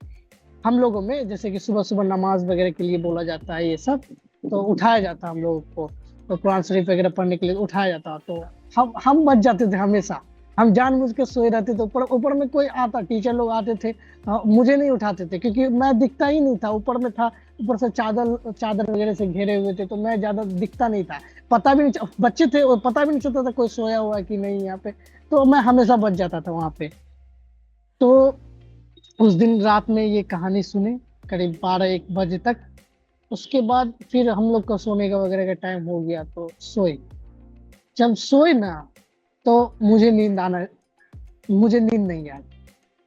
हम लोगों में जैसे कि सुबह सुबह नमाज वगैरह के लिए बोला जाता है ये सब, तो उठाया जाता हम लोगों को। तो कुरान शरीफ वगैरह पढ़ने के लिए उठाया जाता, तो हम बच जाते थे हमेशा। हम जानबूझ के सोए रहते थे, ऊपर ऊपर में कोई आता, टीचर लोग आते थे, मुझे नहीं उठाते थे, क्योंकि मैं दिखता ही नहीं था, ऊपर में था। ऊपर से चादर चादर वगैरह से घेरे हुए थे, तो मैं ज्यादा दिखता नहीं था। पता भी नहीं, बच्चे थे और पता भी नहीं चलता था कोई सोया हुआ है कि नहीं यहाँ पे। तो मैं हमेशा बच जाता था वहां पे। तो उस दिन रात में ये कहानी सुने, करीब 12-1 बजे तक। उसके बाद फिर हम लोग का सोने का वगैरह का टाइम हो गया, तो सोए। जब सोए ना, तो मुझे नींद नहीं आई।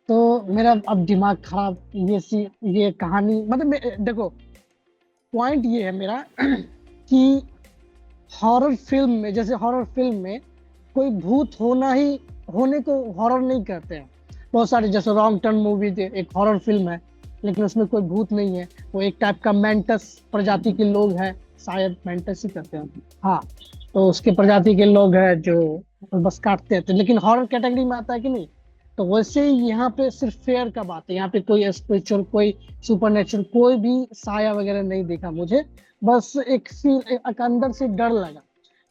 तो मेरा अब दिमाग खराब, ये कहानी, मतलब देखो, पॉइंट ये है मेरा कि हॉरर फिल्म में, जैसे हॉरर फिल्म में कोई भूत होने को हॉरर नहीं कहते हैं। बहुत सारे, जैसे रॉन्ग टर्न मूवी थे, एक हॉरर फिल्म है, लेकिन उसमें कोई भूत नहीं है, वो एक टाइप का मेंटस प्रजाति के लोग हैं, शायद मेंटस ही कहते हैं। हाँ, तो उसके प्रजाति के लोग हैं जो बस काटते हैं, तो लेकिन हॉरर कैटेगरी में आता है कि नहीं। तो वैसे ही यहाँ पे सिर्फ फेयर का बात है, यहाँ पे कोई स्पिरिचुअल, कोई सुपर कोई भी साया वगैरह नहीं देखा मुझे। बस एक अंदर से डर लगा।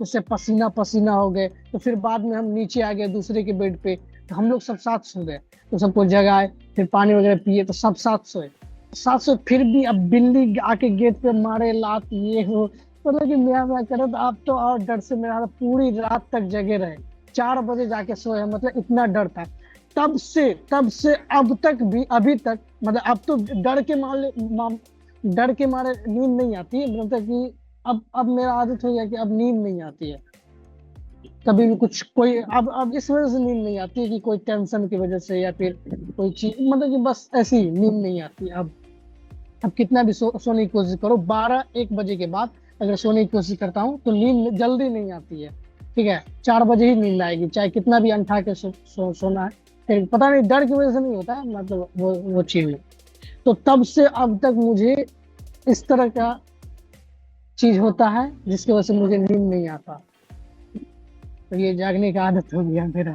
उससे पसीना पसीना हो गए। तो फिर बाद में हम नीचे आ गए दूसरे के बेड पे, तो हम लोग सब साथ सो गए। तो सबको जगाए, फिर पानी वगैरह पिए, तो सब साथ सोए। साथ सोए, फिर भी अब बिल्ली आके गेट पे मारे लात, ये हो, मतलब कि मैं करे तो आप तो और डर से मेरा हाथ पूरी रात तक जगे रहे। 4 बजे जाके सोए, मतलब इतना डर था। तब से अब तक भी, अभी तक, मतलब अब तो डर के मारे नींद नहीं आती है, मतलब कि अब मेरा आदत हो गया कि अब नींद नहीं आती है कभी भी कुछ कोई। अब इस वजह से नींद नहीं आती है कि कोई टेंशन की वजह से या फिर कोई चीज, मतलब कि बस ऐसी ही नींद नहीं आती अब कितना भी सोने की कोशिश करो, 12-1 बजे के बाद अगर सोने की कोशिश करता हूँ तो नींद जल्दी नहीं आती है। ठीक है, 4 बजे ही नींद आएगी, चाहे कितना भी अंठा के सोना है। फिर पता नहीं डर की वजह से नहीं होता है, मतलब वो चीज में। तो तब से अब तक मुझे इस तरह का चीज होता है जिसकी वजह से मुझे नींद नहीं आता। तो ये जागने का आदत हो गया मेरा।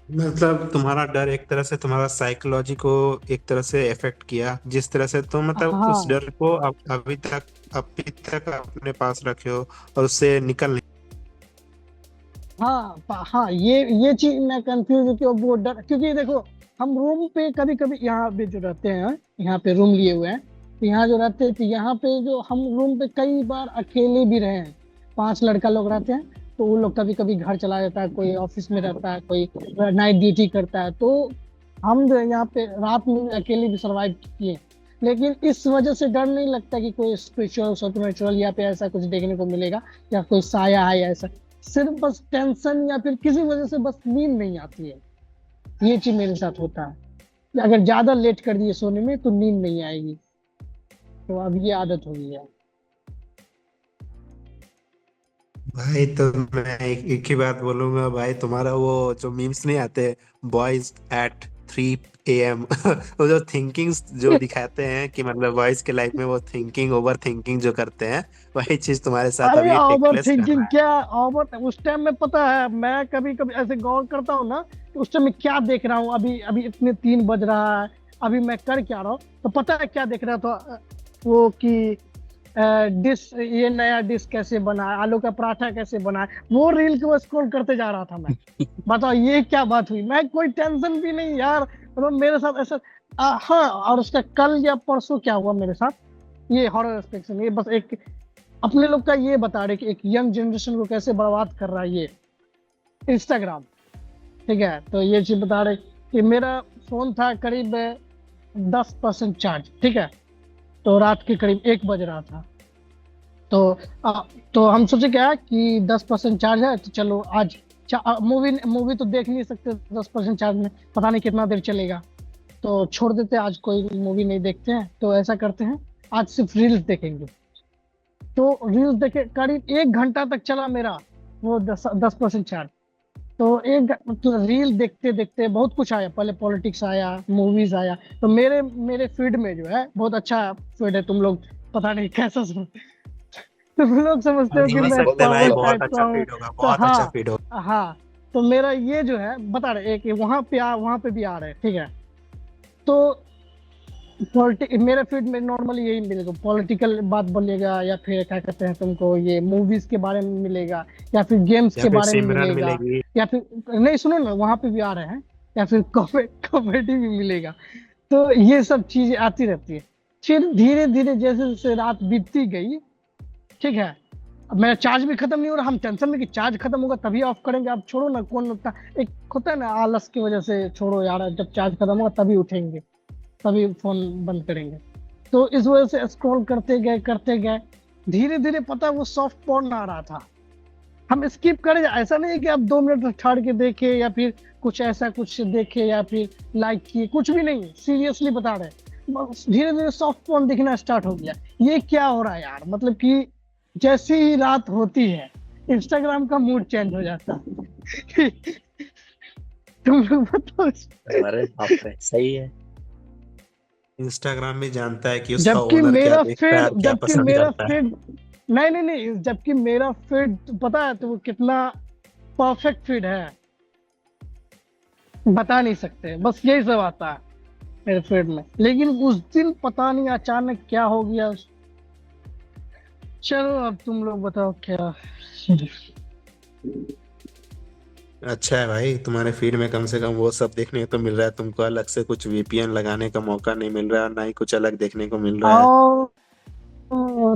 मतलब तुम्हारा डर एक तरह से तुम्हारा साइकोलॉजी को एक तरह से इफेक्ट किया, जिस तरह से तुम मतलब उस हाँ डर को अभी तक अपने पास रखे हो और उससे निकल नहीं। हाँ हाँ, ये चीज मैं कंफ्यूज हूँ कि वो डर, क्योंकि देखो हम रूम पे कभी कभी यहाँ पे जो रहते हैं, यहाँ पे रूम लिए हुए हैं, तो यहाँ जो रहते हैं, तो यहाँ पे जो हम रूम पे कई बार अकेले भी रहे हैं। 5 लड़का लोग रहते हैं, तो वो लोग कभी कभी घर चला जाता है, कोई ऑफिस में रहता है, कोई नाइट ड्यूटी करता है, तो हम जो है यहाँ पे रात में अकेले भी सरवाइव किए। लेकिन इस वजह से डर नहीं लगता कि कोई स्पिरिचुअल सुपरनेचुरल या पे ऐसा कुछ देखने को मिलेगा, या कोई साया है या ऐसा। सिर्फ बस टेंशन या फिर किसी वजह से बस नींद नहीं आती है। ये चीज मेरे साथ होता है, अगर ज्यादा लेट कर दिए सोने में तो नींद नहीं आएगी। तो अब ये आदत हो गई है। भाई तो मैं एक ही बात बोलूंगा भाई, तुम्हारा वो जो मीम्स नहीं आते, बॉयज एट 3 AM वो जो थिंकिंग जो दिखाते हैं कि मतलब बॉयज के लाइफ में वो थिंकिंग ओवर थिंकिंग जो करते हैं, वही चीज तुम्हारे साथ अरे अभी टेक ओवर प्लेस कर थिंकिंग रहा है। क्या, ओवर उस टाइम में पता है मैं कभी कभी ऐसे गौर करता हूँ ना, कि उस टाइम में क्या देख रहा हूँ, अभी अभी इतने 3 बज रहा है, अभी मैं कर क्या रहा हूँ, तो पता है क्या देख रहा था, वो कि डिश, ये नया डिश कैसे बना है, आलू का पराठा कैसे बना है, वो रील को स्क्रॉल करते जा रहा था मैं। बताओ ये क्या बात हुई, मैं कोई टेंशन भी नहीं यार, मतलब मेरे साथ ऐसा। हाँ, और उसका कल या परसों क्या हुआ मेरे साथ, ये हॉरर एक्सपेक्टेशन, ये बस एक अपने लोग का ये बता रहे कि एक यंग जनरेशन को कैसे बर्बाद कर रहा है ये इंस्टाग्राम। ठीक है, तो ये चीज बता रहे कि मेरा फोन था करीब 10% चार्ज। ठीक है, तो रात के करीब 1 बज रहा था। तो तो हम सोचे क्या कि 10% चार्ज है, तो चलो आज मूवी मूवी तो देख नहीं सकते 10% चार्ज में, पता नहीं कितना देर चलेगा, तो छोड़ देते हैं, आज कोई मूवी नहीं देखते हैं, तो ऐसा करते हैं आज सिर्फ रील्स देखेंगे। तो रील्स देखे करीब 1 घंटा तक चला मेरा वो 10% चार्ज। तो तो रील देखते देखते बहुत कुछ आया, पहले पॉलिटिक्स आया, मूवीज आया। तो मेरे फीड में जो है बहुत अच्छा फीड है, तुम लोग पता नहीं कैसा तुम लोग समझते हो कि समझ मैं सकते हैं भाई, पागल बहुत टाइप का अच्छा हूँ। फीड होगा, तो बहुत अच्छा हाँ, फीड होगा। हाँ, तो मेरा ये जो है बता रहे एक वहां पे भी आ रहे हैं। ठीक है, तो मेरे फीड में नॉर्मली यही मिलेगा, पॉलिटिकल बात बोलेगा, या फिर क्या कहते हैं तुमको, ये मूवीज के बारे में मिलेगा, या फिर गेम्स या के फिर बारे में सिमरन मिलेगा, मिलेगी। या फिर नहीं सुनो ना, वहां पे भी आ रहे हैं, या फिर कॉमेडी भी मिलेगा। तो ये सब चीजें आती रहती है। फिर धीरे धीरे जैसे जैसे रात बीतती गई, ठीक है, अब मेरा चार्ज भी खत्म नहीं हो रहा, हम टेंशन में कि चार्ज खत्म होगा तभी ऑफ करेंगे, अब छोड़ो ना, कौन उतना, एक होता है ना आलस की वजह से, छोड़ो यार जब चार्ज खत्म होगा तभी उठेंगे, तभी फोन बंद करेंगे। तो इस वजह से स्क्रॉल करते गए, धीरे धीरे पता है वो सॉफ्ट पॉर्न आ रहा था। हम स्किप करें, ऐसा नहीं है कि आप 2 मिनट ठहर के देखे, या फिर कुछ ऐसा कुछ देखे, या फिर लाइक किए, कुछ भी नहीं, सीरियसली बता रहे हैं, धीरे धीरे सॉफ्ट पॉर्न दिखना स्टार्ट हो गया। ये क्या हो रहा है यार, मतलब कि जैसी ही रात होती है इंस्टाग्राम का मूड चेंज हो जाता है। तुम लोग बताओ अरे बाप रे, सही है। इंस्टाग्राम भी जानता है कि उसका ओनर क्या देखता है और क्या जबकि पसंद मेरा करता है। फीड, नहीं, जबकि मेरा फीड पता है तो वो कितना परफेक्ट फीड है, बता नहीं सकते, बस यही सब आता है मेरे फीड में। लेकिन उस दिन पता नहीं अचानक क्या हो गया, चलो अब तुम लोग बताओ क्या। अच्छा है भाई, तुम्हारे फीड में कम से कम वो सब देखने को मिल रहा है, तुमको अलग से कुछ वीपीएन लगाने का मौका नहीं मिल रहा है, ना ही कुछ अलग देखने को मिल रहा है। आओ,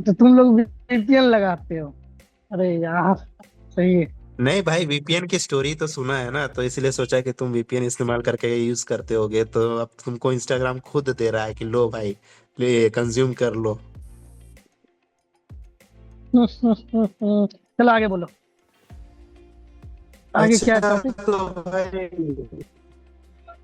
तो तुम लोग VPN लगाते हो? अरे यार, सही है। नहीं भाई, वीपीएन की स्टोरी तो सुना है ना, तो इसलिए सोचा कि तुम वीपीएन इस्तेमाल करके यूज करते होगे, तो अब तुमको इंस्टाग्राम खुद दे रहा है कि लो भाई, ले कंज्यूम कर लो। चलो आगे बोलो, आगे क्या अच्छा टॉपिक। तो भाई,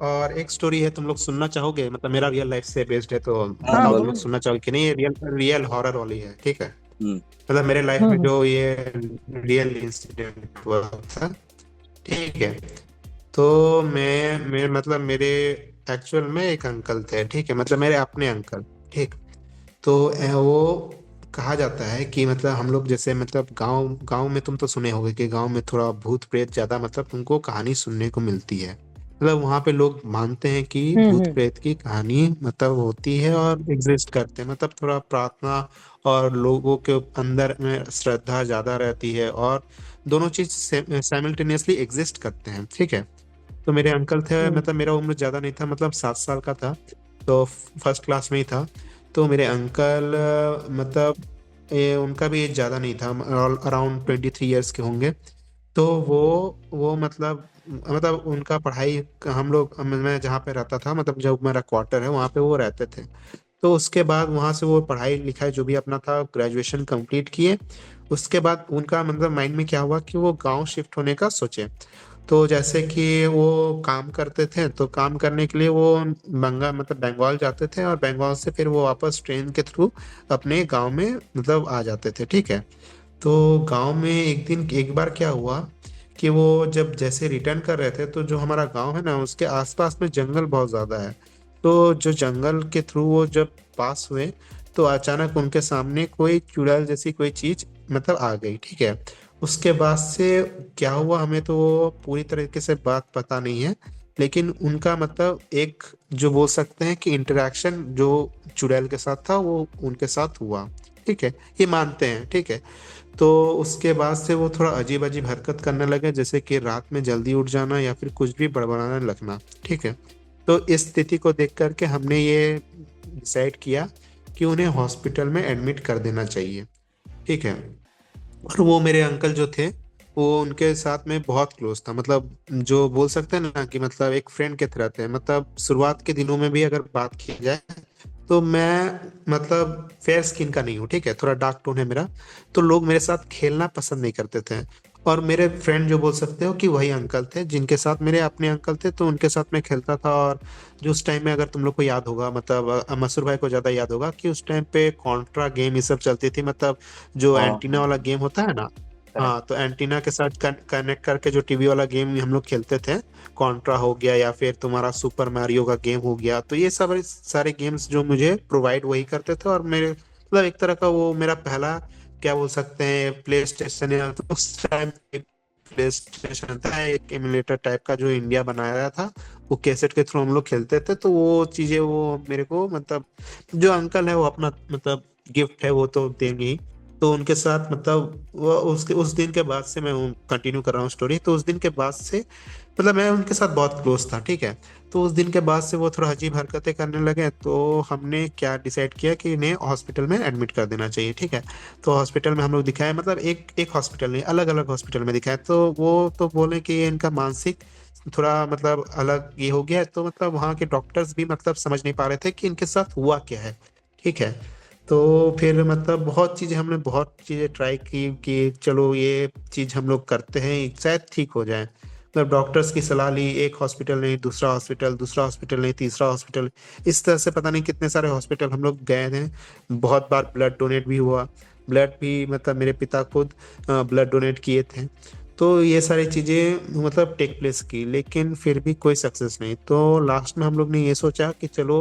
और एक स्टोरी है, तुम लोग सुनना चाहोगे? मतलब मेरा रियल लाइफ से बेस्ड है, तो हाँ हाँ बताओ तुम बोलो। लोग बोलो। सुनना चाहोगे कि नहीं? ये रियल रियल हॉरर वाली है, ठीक है। हम्म। मतलब मेरे लाइफ में हम्म। जो ये रियल इंसिडेंट हुआ था, ठीक है। तो मैं मतलब मेरे एक्चुअल में एक अंकल थे, ठीक है, मतलब मेरे अपने अंकल, ठीक। तो वो कहा जाता है कि मतलब हम लोग जैसे मतलब गांव गांव में तुम तो सुने होगे कि गांव में थोड़ा भूत प्रेत ज्यादा मतलब तुमको कहानी सुनने को मिलती है। मतलब वहां पे लोग मानते हैं कि भूत हम्म। प्रेत की कहानी मतलब होती है और एग्जिस्ट करते हैं, मतलब थोड़ा प्रार्थना और लोगों के अंदर में श्रद्धा ज्यादा रहती है, और दोनों चीज साइमल्टेनियसली एग्जिस्ट करते हैं, ठीक है। तो मेरे अंकल थे, हम्म। मतलब मेरा उम्र ज़्यादा नहीं था, मतलब 7 साल का था, तो फर्स्ट क्लास में ही था। तो मेरे अंकल मतलब उनका भी एज ज़्यादा नहीं था, अराउंड 23 ईयर्स के होंगे। तो वो मतलब उनका पढ़ाई, हम लोग मैं जहाँ पे रहता था, मतलब जो मेरा क्वार्टर है वहाँ पे वो रहते थे। तो उसके बाद वहाँ से वो पढ़ाई लिखाई जो भी अपना था ग्रेजुएशन कंप्लीट किए। उसके बाद उनका मतलब माइंड में क्या हुआ कि वो गांव शिफ्ट होने का सोचे। तो जैसे कि वो काम करते थे, तो काम करने के लिए वो मतलब बंगाल जाते थे, और बंगाल से फिर वो वापस ट्रेन के थ्रू अपने गांव में मतलब आ जाते थे, ठीक है। तो गांव में एक दिन एक बार क्या हुआ कि वो जब जैसे रिटर्न कर रहे थे, तो जो हमारा गांव है ना, उसके आसपास में जंगल बहुत ज्यादा है। तो जो जंगल के थ्रू वो जब पास हुए, तो अचानक उनके सामने कोई चुड़ैल जैसी कोई चीज मतलब आ गई, ठीक है। उसके बाद से क्या हुआ हमें तो वो पूरी तरीके से बात पता नहीं है, लेकिन उनका मतलब एक जो बोल सकते हैं कि इंटरेक्शन जो चुड़ैल के साथ था वो उनके साथ हुआ, ठीक है। ये मानते हैं, ठीक है। तो उसके बाद से वो थोड़ा अजीब अजीब हरकत करने लगे, जैसे कि रात में जल्दी उठ जाना या फिर कुछ भी बड़बड़ाने लगना, ठीक है। तो इस स्थिति को देख करके हमने ये डिसाइड किया कि उन्हें हॉस्पिटल में एडमिट कर देना चाहिए, ठीक है। और वो मेरे अंकल जो थे, वो उनके साथ में बहुत क्लोज था, मतलब जो बोल सकते हैं ना कि मतलब एक फ्रेंड के तरह थे। मतलब शुरुआत के दिनों में भी अगर बात की जाए, तो मैं मतलब फेयर स्किन का नहीं हूँ, ठीक है, थोड़ा डार्क टोन है मेरा। तो लोग मेरे साथ खेलना पसंद नहीं करते थे। और मेरे फ्रेंड जो बोल सकते हो कि वही अंकल थे जिनके साथ मेरे अपने अंकल थे, तो उनके साथ मैं खेलता था। और जो उस टाइम में अगर तुम लोग को याद होगा, मतलब मसूर भाई को ज्यादा याद होगा कि उस टाइम पे कॉन्ट्रा गेम ये सब चलती थी, मतलब जो हाँ एंटीना हाँ। वाला गेम होता है ना। हाँ, करेक्ट। तो एंटीना के साथ कनेक्ट करके जो टीवी वाला गेम हम लोग खेलते थे, कॉन्ट्रा हो गया या फिर तुम्हारा सुपर मारियो का गेम हो गया, तो ये सब सारे गेम्स जो मुझे प्रोवाइड वही करते थे। और मेरे मतलब एक तरह का वो मेरा पहला क्या बोल सकते हैं प्ले स्टेशन है, तो उस टाइम प्ले स्टेशन था, एक एमुलेटर टाइप का जो इंडिया बनाया था। वो कैसेट के थ्रू हम लोग खेलते थे, तो वो चीजें वो मेरे को मतलब जो अंकल है वो अपना मतलब गिफ्ट है वो तो देंगे ही। तो उनके साथ मतलब वो उसके उस दिन के बाद से मैं कंटिन्यू कर रहा हूँ स्टोरी। तो उस दिन के बाद से मतलब मैं उनके साथ बहुत क्लोज था, ठीक है। तो उस दिन के बाद से वो थोड़ा अजीब हरकतें करने लगे, तो हमने क्या डिसाइड किया कि इन्हें हॉस्पिटल में एडमिट कर देना चाहिए, ठीक है। तो हॉस्पिटल में हम लोग दिखाए, मतलब एक एक हॉस्पिटल नहीं, अलग अलग हॉस्पिटल में दिखाए। तो वो तो बोले कि ये इनका मानसिक थोड़ा मतलब अलग ये हो गया है, तो मतलब वहाँ के डॉक्टर्स भी मतलब समझ नहीं पा रहे थे कि इनके साथ हुआ क्या है, ठीक है। तो फिर मतलब बहुत चीज़ें हमने बहुत चीज़ें ट्राई की कि चलो ये चीज़ हम लोग करते हैं शायद ठीक हो जाए। मतलब डॉक्टर्स की सलाह ली, एक हॉस्पिटल नहीं, दूसरा हॉस्पिटल, दूसरा हॉस्पिटल नहीं, तीसरा हॉस्पिटल, इस तरह से पता नहीं कितने सारे हॉस्पिटल हम लोग गए थे। बहुत बार ब्लड डोनेट भी हुआ, ब्लड भी मतलब मेरे पिता खुद ब्लड डोनेट किए थे। तो ये सारी चीज़ें मतलब टेक प्लेस की, लेकिन फिर भी कोई सक्सेस नहीं। तो लास्ट में हम लोग ने ये सोचा कि चलो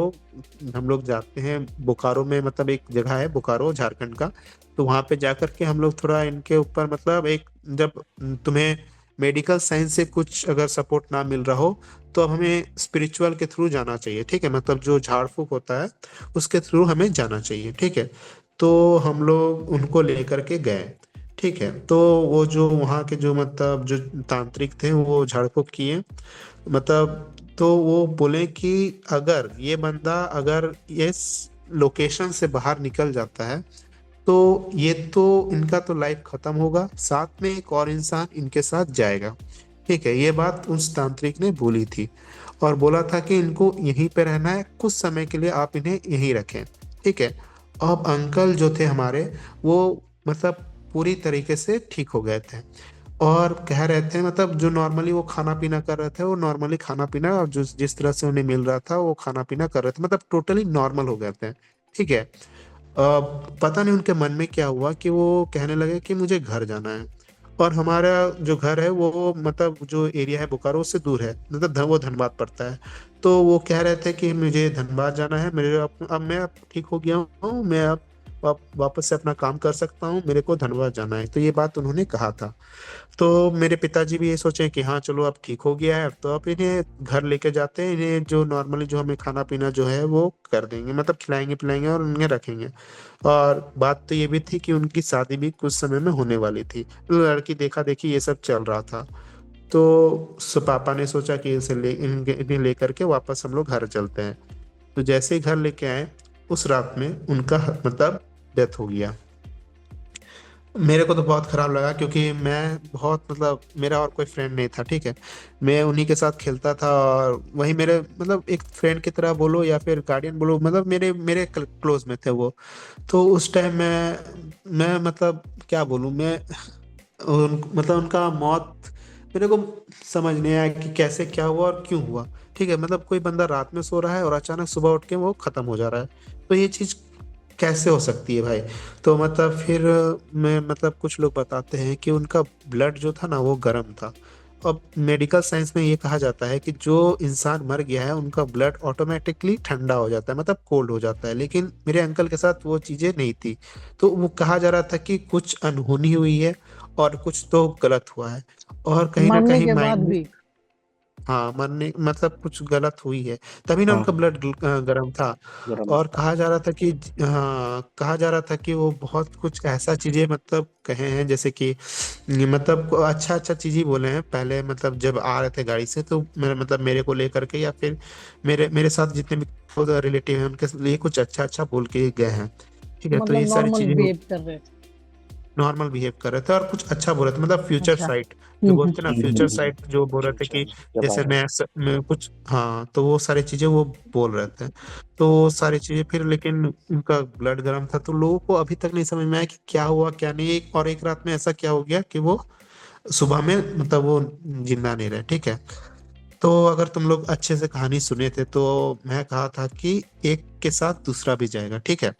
हम लोग जाते हैं बोकारो में, मतलब एक जगह है बोकारो झारखंड का। तो वहाँ पे जाकर के हम लोग थोड़ा इनके ऊपर मतलब एक, जब तुम्हें मेडिकल साइंस से कुछ अगर सपोर्ट ना मिल रहा हो, तो अब हमें स्पिरिचुअल के थ्रू जाना चाहिए, ठीक है। मतलब जो झाड़ फूक होता है उसके थ्रू हमें जाना चाहिए, ठीक है। तो हम लोग उनको लेकर के गए। ठीक है, तो वो जो वहाँ के जो मतलब जो तांत्रिक थे वो झाड़ फूक किए, मतलब तो वो बोले कि अगर ये बंदा अगर इस लोकेशन से बाहर निकल जाता है तो ये तो इनका तो लाइफ खत्म होगा, साथ में एक और इंसान इनके साथ जाएगा। ठीक है, ये बात उस तांत्रिक ने बोली थी और बोला था कि इनको यहीं पे रहना है, कुछ समय के लिए आप इन्हें यहीं रखें। ठीक है, अब अंकल जो थे हमारे, वो मतलब पूरी तरीके से ठीक हो गए थे और कह रहे थे मतलब जो नॉर्मली वो खाना पीना कर रहे थे वो नॉर्मली खाना पीना, और जो जिस तरह से उन्हें मिल रहा था वो खाना पीना कर रहे थे, मतलब टोटली नॉर्मल हो गए थे। ठीक है, पता नहीं उनके मन में क्या हुआ कि वो कहने लगे कि मुझे घर जाना है। और हमारा जो घर है वो मतलब जो एरिया है बोकारो से दूर है, मतलब वो धनबाद पड़ता है। तो वो कह रहे थे कि मुझे धनबाद जाना है, मेरे अब मैं अब ठीक हो गया हूँ, मैं अब वापस से अपना काम कर सकता हूँ, मेरे को धनबाद जाना है, तो ये बात उन्होंने कहा था। तो मेरे पिताजी भी ये सोचे कि हाँ चलो अब ठीक हो गया है, तो अब इन्हें घर लेके जाते हैं, इन्हें जो नॉर्मली जो हमें खाना पीना जो है वो कर देंगे, मतलब खिलाएंगे पिलाएंगे और उन्हें रखेंगे। और बात तो ये भी थी कि उनकी शादी भी कुछ समय में होने वाली थी, लड़की देखा देखी ये सब चल रहा था। तो पापा ने सोचा कि इन्हें लेकर के वापस हम लोग घर चलते हैं। तो जैसे ही घर लेके आए, उस रात में उनका मतलब डेथ हो गया। मेरे को तो बहुत खराब लगा क्योंकि मैं बहुत मतलब मेरा और कोई फ्रेंड नहीं था। ठीक है, मैं उन्हीं के साथ खेलता था और वही मेरे मतलब एक फ्रेंड की तरह बोलो या फिर गार्डियन बोलो, मतलब मेरे मेरे क्लोज में थे वो। तो उस टाइम मैं मतलब क्या बोलूँ मैं, मतलब उनका मौत मेरे को समझ नहीं आया कि कैसे क्या हुआ और क्यों हुआ। ठीक है, मतलब कोई बंदा रात में सो रहा है और अचानक सुबह उठ के वो खत्म हो जा रहा है, तो ये चीज कैसे हो सकती है भाई। तो मतलब फिर मैं मतलब कुछ लोग बताते हैं कि उनका ब्लड जो था ना वो गर्म था। अब मेडिकल साइंस में ये कहा जाता है कि जो इंसान मर गया है उनका ब्लड ऑटोमेटिकली ठंडा हो जाता है, मतलब कोल्ड हो जाता है, लेकिन मेरे अंकल के साथ वो चीजें नहीं थी। तो वो कहा जा रहा था कि कुछ अनहोनी हुई है और कुछ तो गलत हुआ है, और कहीं ना मरने कहीं के बाद माइंड, भी। हाँ मरने मतलब कुछ गलत हुई है, तभी ना हाँ उनका ब्लड गर्म था। गरम और था। कहा जा रहा था कि हाँ कहा जा रहा था कि वो बहुत कुछ ऐसा चीजें मतलब कहे हैं, जैसे कि ये मतलब अच्छा अच्छा चीज ही बोले हैं पहले, मतलब जब आ रहे थे गाड़ी से तो मेरे मतलब मेरे को लेकर के या फिर मेरे मेरे साथ जितने भी रिलेटिव हैं उनके लिए कुछ अच्छा अच्छा बोल के गए हैं। ठीक है, तो मतलब ये सारी नॉर्मल चीजें बिहेव कर रहे थे। नॉर्मल बिहेव कर रहे थे और कुछ अच्छा बोल रहे थे, मतलब फ्यूचर अच्छा। साइट जो बोलते हैं ना, फ्यूचर हम्म। साइट जो बोल रहे थे कि फ्यूचर के जैसे बारे में। मैं कुछ, हाँ तो वो सारी चीजें वो बोल रहे थे। तो वो सारी चीजें फिर लेकिन उनका ब्लड गर्म था, तो लोगों को अभी तक नहीं समझ में आया कि क्या हुआ क्या नहीं, एक और एक रात में ऐसा क्या हो गया कि वो सुबह में मतलब वो जिंदा नहीं रहे। ठीक है, तो अगर तुम लोग अच्छे से कहानी सुने थे तो मैं कहा था कि एक के साथ दूसरा भी जाएगा। ठीक है,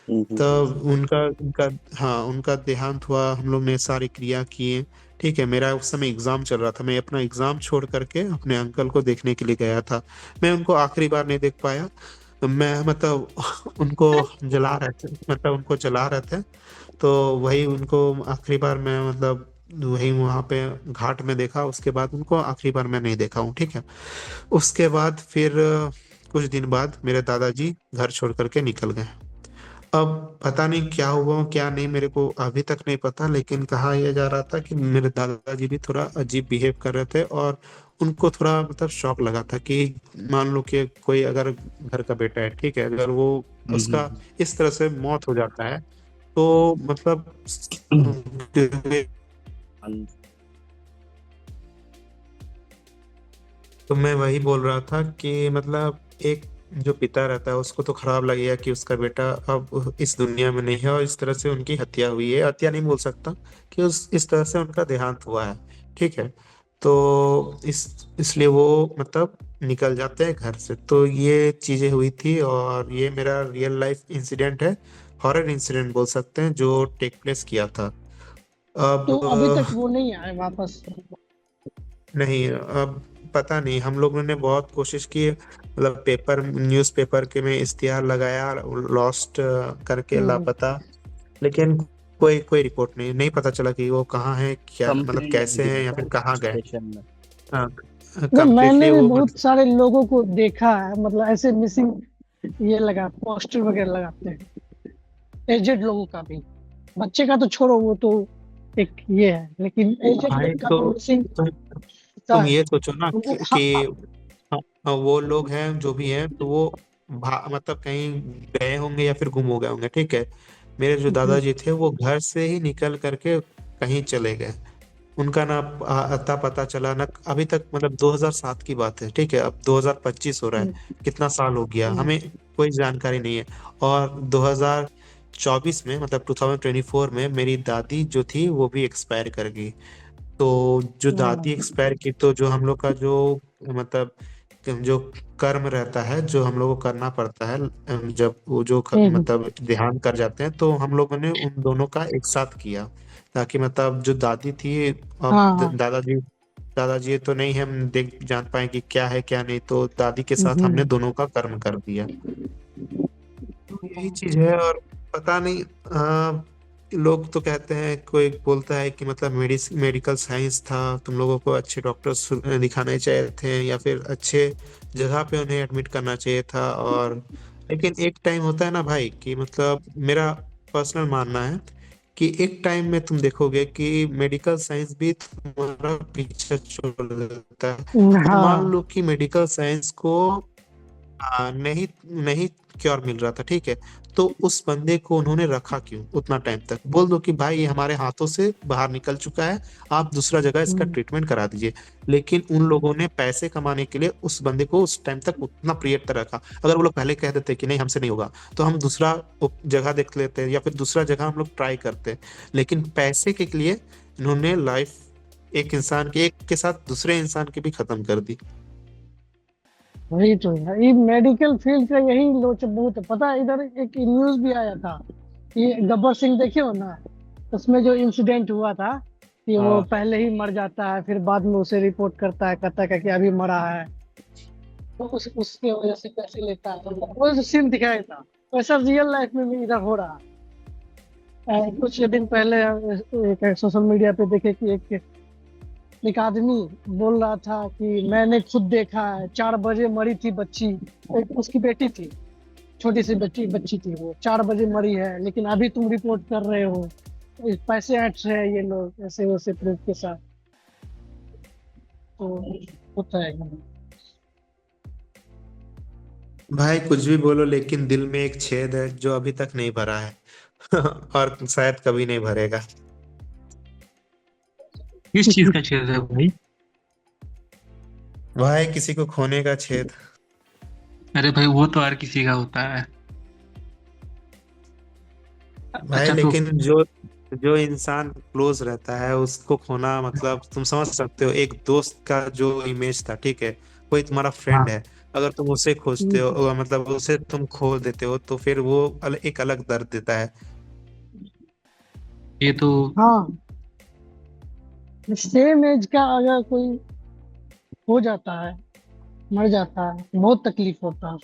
तब उनका उनका हाँ उनका देहांत हुआ, हम लोग ने सारी क्रिया किए। ठीक है, मेरा उस समय एग्जाम चल रहा था, मैं अपना एग्जाम छोड़ करके अपने अंकल को देखने के लिए गया था। मैं उनको आखिरी बार नहीं देख पाया, मैं मतलब उनको जला रहे थे, मतलब उनको जला रहे थे, तो वही उनको आखिरी बार मैं मतलब वही वहां पे घाट में देखा, उसके बाद उनको आखिरी बार मैं नहीं देखा हूँ। ठीक है, उसके बाद फिर कुछ दिन बाद मेरे दादाजी घर छोड़ करके निकल गए। अब पता नहीं क्या हुआ क्या नहीं, मेरे को अभी तक नहीं पता, लेकिन कहा यह जा रहा था कि मेरे दादाजी भी थोड़ा अजीब बिहेव कर रहे थे और उनको थोड़ा मतलब शौक लगा था कि मान लो कि कोई अगर घर का बेटा है, ठीक है, अगर वो उसका इस तरह से मौत हो जाता है तो मतलब तो मैं वही बोल रहा था कि मतलब एक जो पिता रहता है उसको तो खराब लगेगा कि उसका बेटा अब इस दुनिया में नहीं है और इस तरह से उनकी हत्या हुई है, हत्या नहीं बोल सकता कि उस इस तरह से उनका देहांत हुआ है। ठीक है, तो इसलिए वो मतलब निकल जाते हैं घर से। तो ये चीजें हुई थी और ये मेरा रियल लाइफ इंसिडेंट है, हॉरर इंसिडेंट बोल सकते हैं जो टेक प्लेस किया था। तो अब अभी तक वो नहीं आए वापस? नहीं, अब पता नहीं, हम लोगों ने बहुत कोशिश की, मतलब पेपर न्यूज़पेपर के में इश्तिहार लगाया लॉस्ट करके हम्म। लापता, लेकिन कोई कोई रिपोर्ट नहीं, नहीं पता चला कि वो कहाँ है, क्या मतलब कंप्लेंट नहीं कैसे दिया हैं या था फिर कहाँ गए। स्टेशन में। हाँ, नहीं, मैंने कंप्लीटली भी वो बहुत मतलब सारे लोगों को देखा है, मतलब ऐसे मिसिंग ये लगा पोस्टर वगैरह लगाते हैं। एजेड लोगों का भी। बच्चे का तो छोड़ो, वो तो एक ये है, लेकिन एजेड भाई लोग का तो तो मिसिंग तुम होता तुम है। ये सोचो ना वो कि हाँ, वो लोग हैं जो भी हैं, तो वो मतलब कहीं गए होंगे या फिर गुम हो गए होंगे, ठीक है। मेरे जो जी। दादाजी थे वो घर से ही निकल करके कहीं चले गए। उनका ना अता पता चला ना अभी तक, मतलब 2007 की बात है, ठीक है, अब 2025 हो रहा है। कितना साल हो गया हमें कोई जानकारी नहीं है। और 2024 में, मतलब 2024 में मेरी दादी जो थी वो भी एक्सपायर कर गई। तो जो दादी एक्सपायर की, तो जो हम लोग का जो, मतलब जो कर्म रहता है जो हम लोग को करना पड़ता है, जब वो जो मतलब देहांत कर जाते हैं, तो हम लोगों ने उन दोनों का एक साथ किया, ताकि मतलब जो दादी थी, अब हाँ हाँ। दादाजी दादाजी तो नहीं, हम देख जान पाए कि क्या है क्या नहीं, तो दादी के साथ हमने हम्म। दोनों का कर्म कर दिया। तो यही चीज है। और पता नहीं, लोग तो कहते हैं, कोई बोलता है कि मतलब मेडिकल साइंस था, तुम लोगों को अच्छे डॉक्टर्स दिखाने चाहिए थे, या फिर अच्छे जगह पे उन्हें एडमिट करना चाहिए था। और लेकिन एक टाइम होता है ना भाई, कि मतलब मेरा पर्सनल मानना है कि एक टाइम में तुम देखोगे कि मेडिकल साइंस भी तुम्हारा पीछे छोड़ देता है। अब मान हाँ। लो कि मेडिकल साइंस को नहीं नहीं क्योर मिल रहा था, ठीक है। तो उस बंदे को उन्होंने रखा क्यों उतना टाइम तक? बोल दो कि भाई ये हमारे हाथों से बाहर निकल चुका है, आप दूसरा जगह इसका हम्म। ट्रीटमेंट करा दीजिए। लेकिन उन लोगों ने पैसे कमाने के लिए उस बंदे को उस टाइम तक उतना प्रिय रखा। अगर वो लोग पहले कह देते कि नहीं हमसे नहीं होगा, तो हम दूसरा जगह देख लेते, या फिर दूसरा जगह हम लोग ट्राई करते। लेकिन पैसे के लिए इन्होंने लाइफ, एक इंसान के, एक के साथ दूसरे इंसान की भी खत्म कर दी। वही तो है, ये मेडिकल फील्ड का यही लोच बहुत है। पता है, इधर एक न्यूज भी आया था, ये गब्बर सिंह देखे हो ना, उसमें जो इंसिडेंट हुआ था कि वो हाँ। पहले ही मर जाता है, फिर बाद में उसे रिपोर्ट करता है, कहता है कि अभी मरा है, तो उसके वजह से पैसे लेता है। वो जो सीन दिखाया था, वैसा रियल लाइफ में भी इधर हो रहा है। कुछ दिन पहले एक सोशल मीडिया पे देखे कि एक आदमी बोल रहा था कि मैंने खुद देखा है, 4 बजे मरी थी बच्ची, उसकी बेटी थी, छोटी सी बच्ची बच्ची थी, वो 4 बजे मरी है, लेकिन अभी तुम रिपोर्ट कर रहे हो। इस पैसे ऐंठ रहे हैं ये लोग ऐसे वैसे प्रूफ के साथ। तो होता है। भाई कुछ भी बोलो, लेकिन दिल में एक छेद है जो अभी तक नहीं भरा है। और शायद कभी नहीं भरेगा। किस चीज का छेद है भाई? भाई किसी को खोने का छेद। अरे भाई वो तो हर किसी का होता है। भाई अच्छा तो लेकिन जो जो इंसान क्लोज रहता है उसको खोना, मतलब तुम समझ सकते हो, एक दोस्त का जो इमेज था, ठीक है, कोई तुम्हारा फ्रेंड हाँ, है, अगर तुम उसे खोजते हो, मतलब उसे तुम खो देते हो, तो फिर वो एक अलग दर्द देता है। ये तो हाँ, सेम एज का अगर कोई हो जाता है, मर जाता है, बहुत तकलीफ होता है।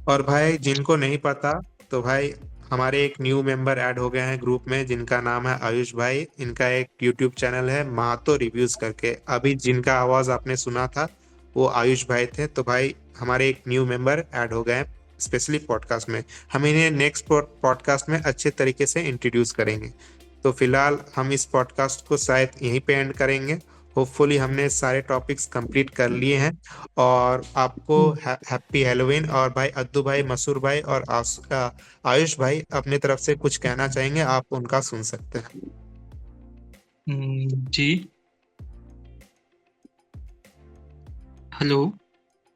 और भाई जिनको नहीं पता, तो भाई हमारे एक न्यू मेंबर ऐड हो गए हैं ग्रुप में, जिनका नाम है आयुष भाई। इनका एक यूट्यूब चैनल है महातो रिव्यूज करके। अभी जिनका आवाज आपने सुना था वो आयुष भाई थे। तो भाई हमारे एक न्यू मेंबर ऐड हो गए हैं स्पेशली पॉडकास्ट में। हम इन्हें नेक्स्ट पॉडकास्ट में अच्छे तरीके से इंट्रोड्यूस करेंगे। तो फिलहाल हम इस पॉडकास्ट को शायद यहीं पे एंड करेंगे। होपफुली हमने सारे टॉपिक्स कंप्लीट कर लिए हैं। और आपको हैप्पी हेलोवीन। और भाई अद्दू भाई, मसूर भाई और आयुष भाई अपने तरफ से कुछ कहना चाहेंगे, आप उनका सुन सकते हैं। जी, हेलो।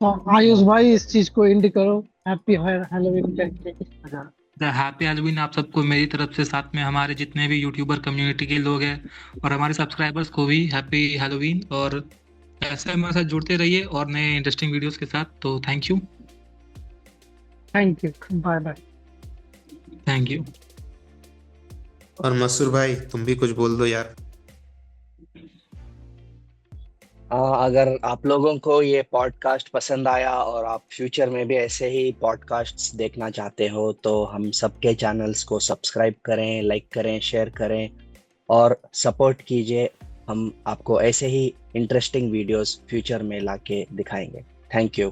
तो आयुष भाई इस चीज को इंड करो, हैप्पी हैलोवीन करके। हैप्पी हैलोवीन आप सबको मेरी तरफ से, साथ में हमारे जितने भी यूट्यूबर कम्युनिटी के लोग हैं और हमारे सब्सक्राइबर्स को भी हैप्पी हैलोवीन। और ऐसे हमारे साथ जुड़ते रहिए और नए इंटरेस्टिंग वीडियोस के साथ। तो thank you. Thank you, bye bye. Thank you. और मसूर भाई तुम भी कुछ बोल दो यार। अगर आप लोगों को ये पॉडकास्ट पसंद आया और आप फ्यूचर में भी ऐसे ही पॉडकास्ट्स देखना चाहते हो, तो हम सबके चैनल्स को सब्सक्राइब करें, लाइक करें, शेयर करें और सपोर्ट कीजिए। हम आपको ऐसे ही इंटरेस्टिंग वीडियोस फ्यूचर में लाके दिखाएंगे। Thank you.